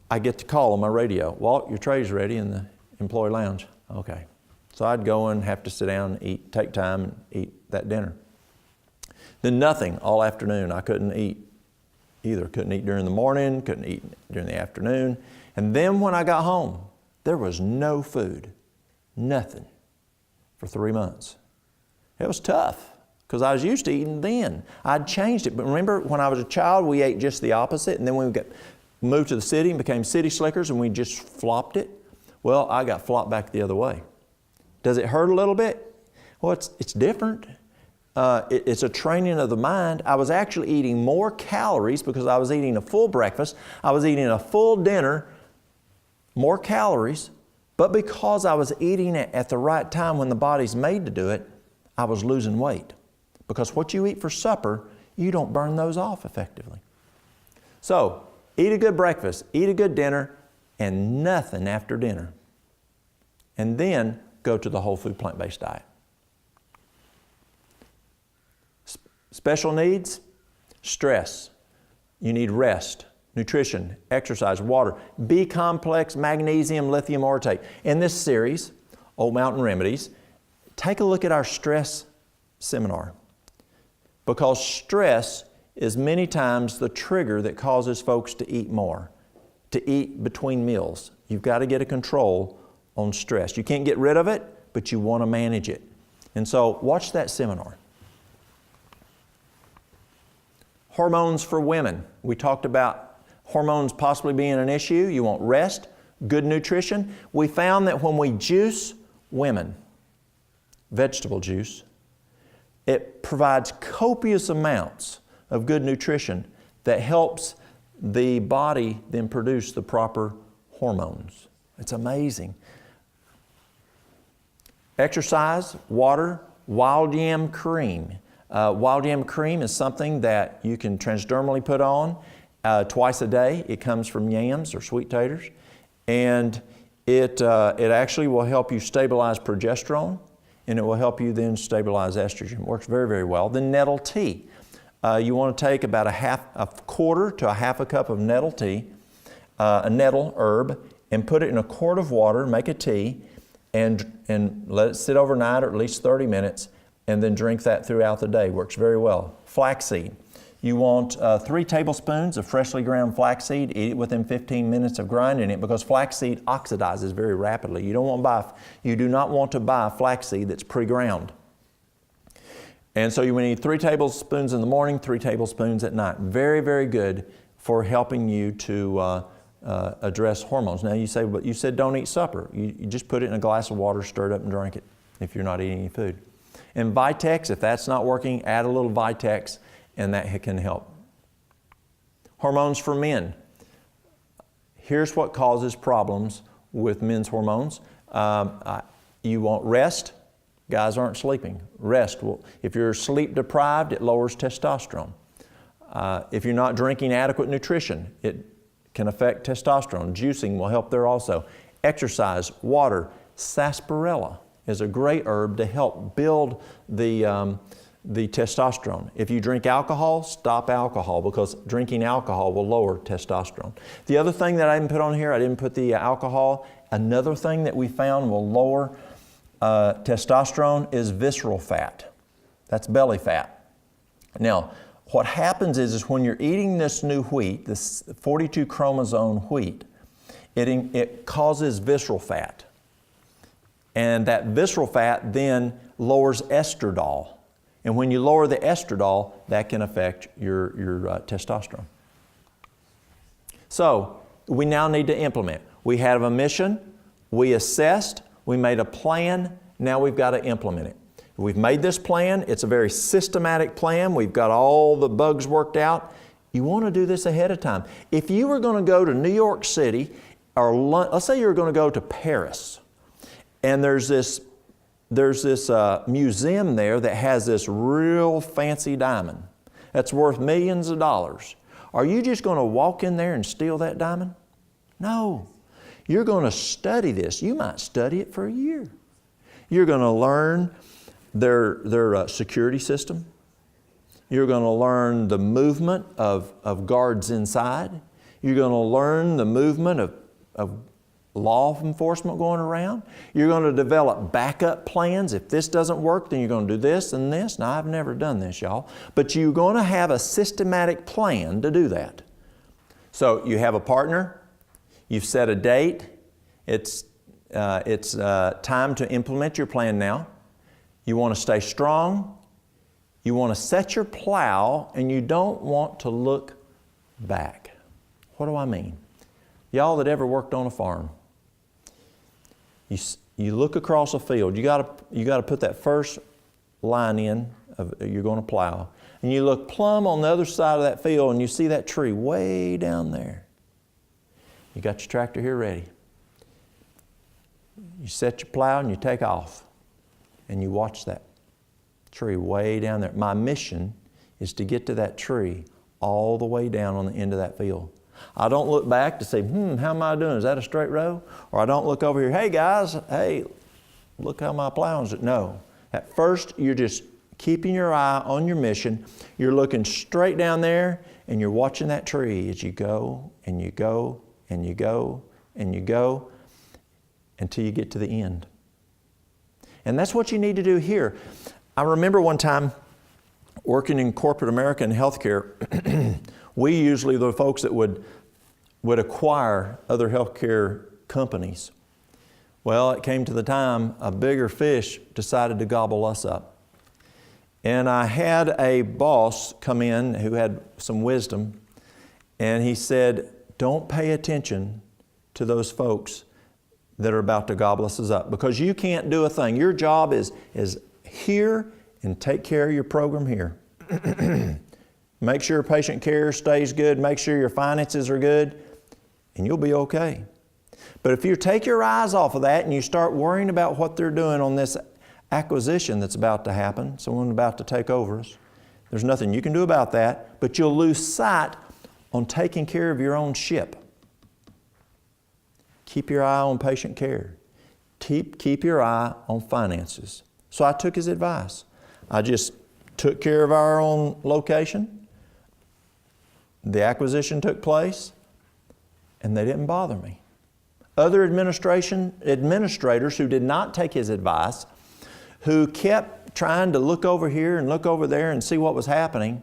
I get the call on my radio. Walt, your tray's ready in the employee lounge. Okay. So I'd go and have to sit down and eat, take time and eat that dinner. Then nothing all afternoon. I couldn't eat either. Couldn't eat during the morning, couldn't eat during the afternoon. And then when I got home, there was no food, nothing, for 3 months. It was tough because I was used to eating then. I'd changed it. But remember, when I was a child, we ate just the opposite. And then when we moved to the city and became city slickers and we just flopped it. Well, I got flopped back the other way. Does it hurt a little bit? Well, it's different. It's a training of the mind. I was actually eating more calories because I was eating a full breakfast. I was eating a full dinner, more calories. But because I was eating it at the right time when the body's made to do it, I was losing weight. Because what you eat for supper, you don't burn those off effectively. So, eat a good breakfast, eat a good dinner, and nothing after dinner. And then go to the whole food plant-based diet. Special needs, stress. You need rest, nutrition, exercise, water, B-complex, magnesium, lithium orotate. In this series, Old Mountain Remedies, take a look at our stress seminar. Because stress is many times the trigger that causes folks to eat more, to eat between meals. You've got to get a control on stress. You can't get rid of it, but you want to manage it. And so watch that seminar. Hormones for women. We talked about hormones possibly being an issue. You want rest, good nutrition. We found that when we juice women, vegetable juice. It provides copious amounts of good nutrition that helps the body then produce the proper hormones. It's amazing. Exercise, water, wild yam cream. Wild yam cream is something that you can transdermally put on twice a day. It comes from yams or sweet taters. And it actually will help you stabilize progesterone, and it will help you then stabilize estrogen. It works very, very well. Then nettle tea. You want to take about a quarter to a half a cup of nettle tea, a nettle herb, and put it in a quart of water, make a tea, and let it sit overnight or at least 30 minutes, and then drink that throughout the day. Works very well. Flaxseed. You want 3 tablespoons of freshly ground flaxseed. Eat it within 15 minutes of grinding it, because flaxseed oxidizes very rapidly. You do not want to buy flaxseed that's pre-ground. And so you need 3 tablespoons in the morning, 3 tablespoons at night. Very, very good for helping you to address hormones. Now you say, but you said don't eat supper. You just put it in a glass of water, stir it up and drink it if you're not eating any food. And Vitex, if that's not working, add a little Vitex, and that can help. Hormones for men. Here's what causes problems with men's hormones. You want rest. Guys aren't sleeping. Rest. If you're sleep deprived, it lowers testosterone. If you're not drinking adequate nutrition, it can affect testosterone. Juicing will help there also. Exercise, water. Sarsaparilla is a great herb to help build the testosterone. If you drink alcohol, stop alcohol, because drinking alcohol will lower testosterone. The other thing that I didn't put on here, I didn't put the alcohol. Another thing that we found will lower testosterone is visceral fat. That's belly fat. Now, what happens is when you're eating this new wheat, this 42 chromosome wheat, it causes visceral fat. And that visceral fat then lowers estradiol. And when you lower the estradiol, that can affect your testosterone. So we now need to implement. We have a mission, we assessed, we made a plan, now we've got to implement it. We've made this plan, it's a very systematic plan, we've got all the bugs worked out. You want to do this ahead of time. If you were going to go to New York City, or let's say you were going to go to Paris, and there's this museum there that has this real fancy diamond that's worth millions of dollars. Are you just going to walk in there and steal that diamond? No. You're going to study this. You might study it for a year. You're going to learn their security system. You're going to learn the movement of guards inside. You're going to learn the movement of law enforcement going around. You're going to develop backup plans. If this doesn't work, then you're going to do this and this. Now, I've never done this, y'all. But you're going to have a systematic plan to do that. So you have a partner. You've set a date. It's time to implement your plan now. You want to stay strong. You want to set your plow, and you don't want to look back. What do I mean? Y'all that ever worked on a farm, you look across a field. You got to put that first line in you're going to plow, and you look plumb on the other side of that field, and you see that tree way down there. You got your tractor here ready. You set your plow and you take off, and you watch that tree way down there. My mission is to get to that tree all the way down on the end of that field. I don't look back to say, how am I doing? Is that a straight row? Or I don't look over here, hey guys, hey, look how my plowing's doing. No. At first, you're just keeping your eye on your mission. You're looking straight down there, and you're watching that tree as you go, and you go, and you go, and you go, until you get to the end. And that's what you need to do here. I remember one time working in corporate America in healthcare, we usually the folks that would acquire other healthcare companies. Well, it came to the time a bigger fish decided to gobble us up. And I had a boss come in who had some wisdom, and he said, don't pay attention to those folks that are about to gobble us up, because you can't do a thing. Your job is here and take care of your program here. Make sure patient care stays good. Make sure your finances are good, and you'll be okay. But if you take your eyes off of that and you start worrying about what they're doing on this acquisition that's about to happen, someone about to take over us, there's nothing you can do about that, but you'll lose sight on taking care of your own ship. Keep your eye on patient care. Keep your eye on finances. So I took his advice. I just took care of our own location. The acquisition took place, and they didn't bother me. Other administrators who did not take his advice, who kept trying to look over here and look over there and see what was happening,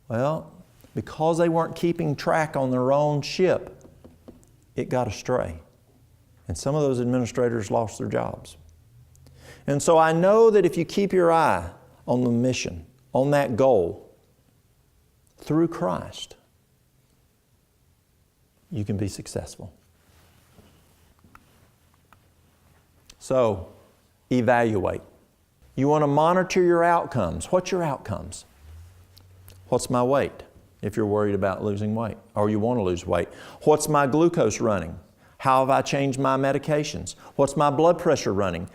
well, because they weren't keeping track on their own ship, it got astray. And some of those administrators lost their jobs. And so I know that if you keep your eye on the mission, on that goal, through Christ, you can be successful. So, evaluate. You want to monitor your outcomes. What's your outcomes? What's my weight? If you're worried about losing weight or you want to lose weight. What's my glucose running? How have I changed my medications? What's my blood pressure running?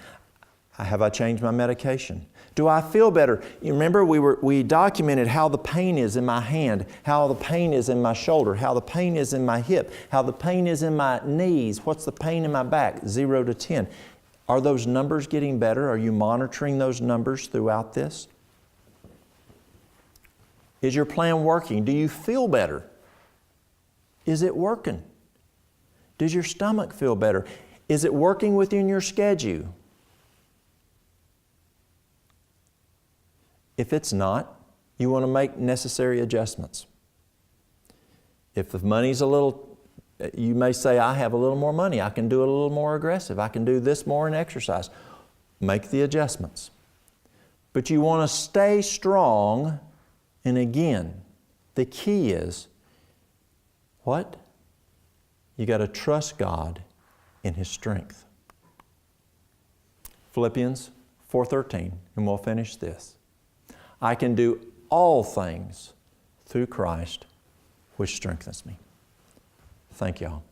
Have I changed my medication? Do I feel better? You remember we documented how the pain is in my hand, how the pain is in my shoulder, how the pain is in my hip, how the pain is in my knees. What's the pain in my back? 0 to 10. Are those numbers getting better? Are you monitoring those numbers throughout this? Is your plan working? Do you feel better? Is it working? Does your stomach feel better? Is it working within your schedule? If it's not, you want to make necessary adjustments. If the money's a little, you may say, I have a little more money. I can do it a little more aggressive. I can do this more in exercise. Make the adjustments. But you want to stay strong. And again, the key is, what? You got to trust God in His strength. Philippians 4:13, and we'll finish this. I can do all things through Christ, which strengthens me. Thank y'all.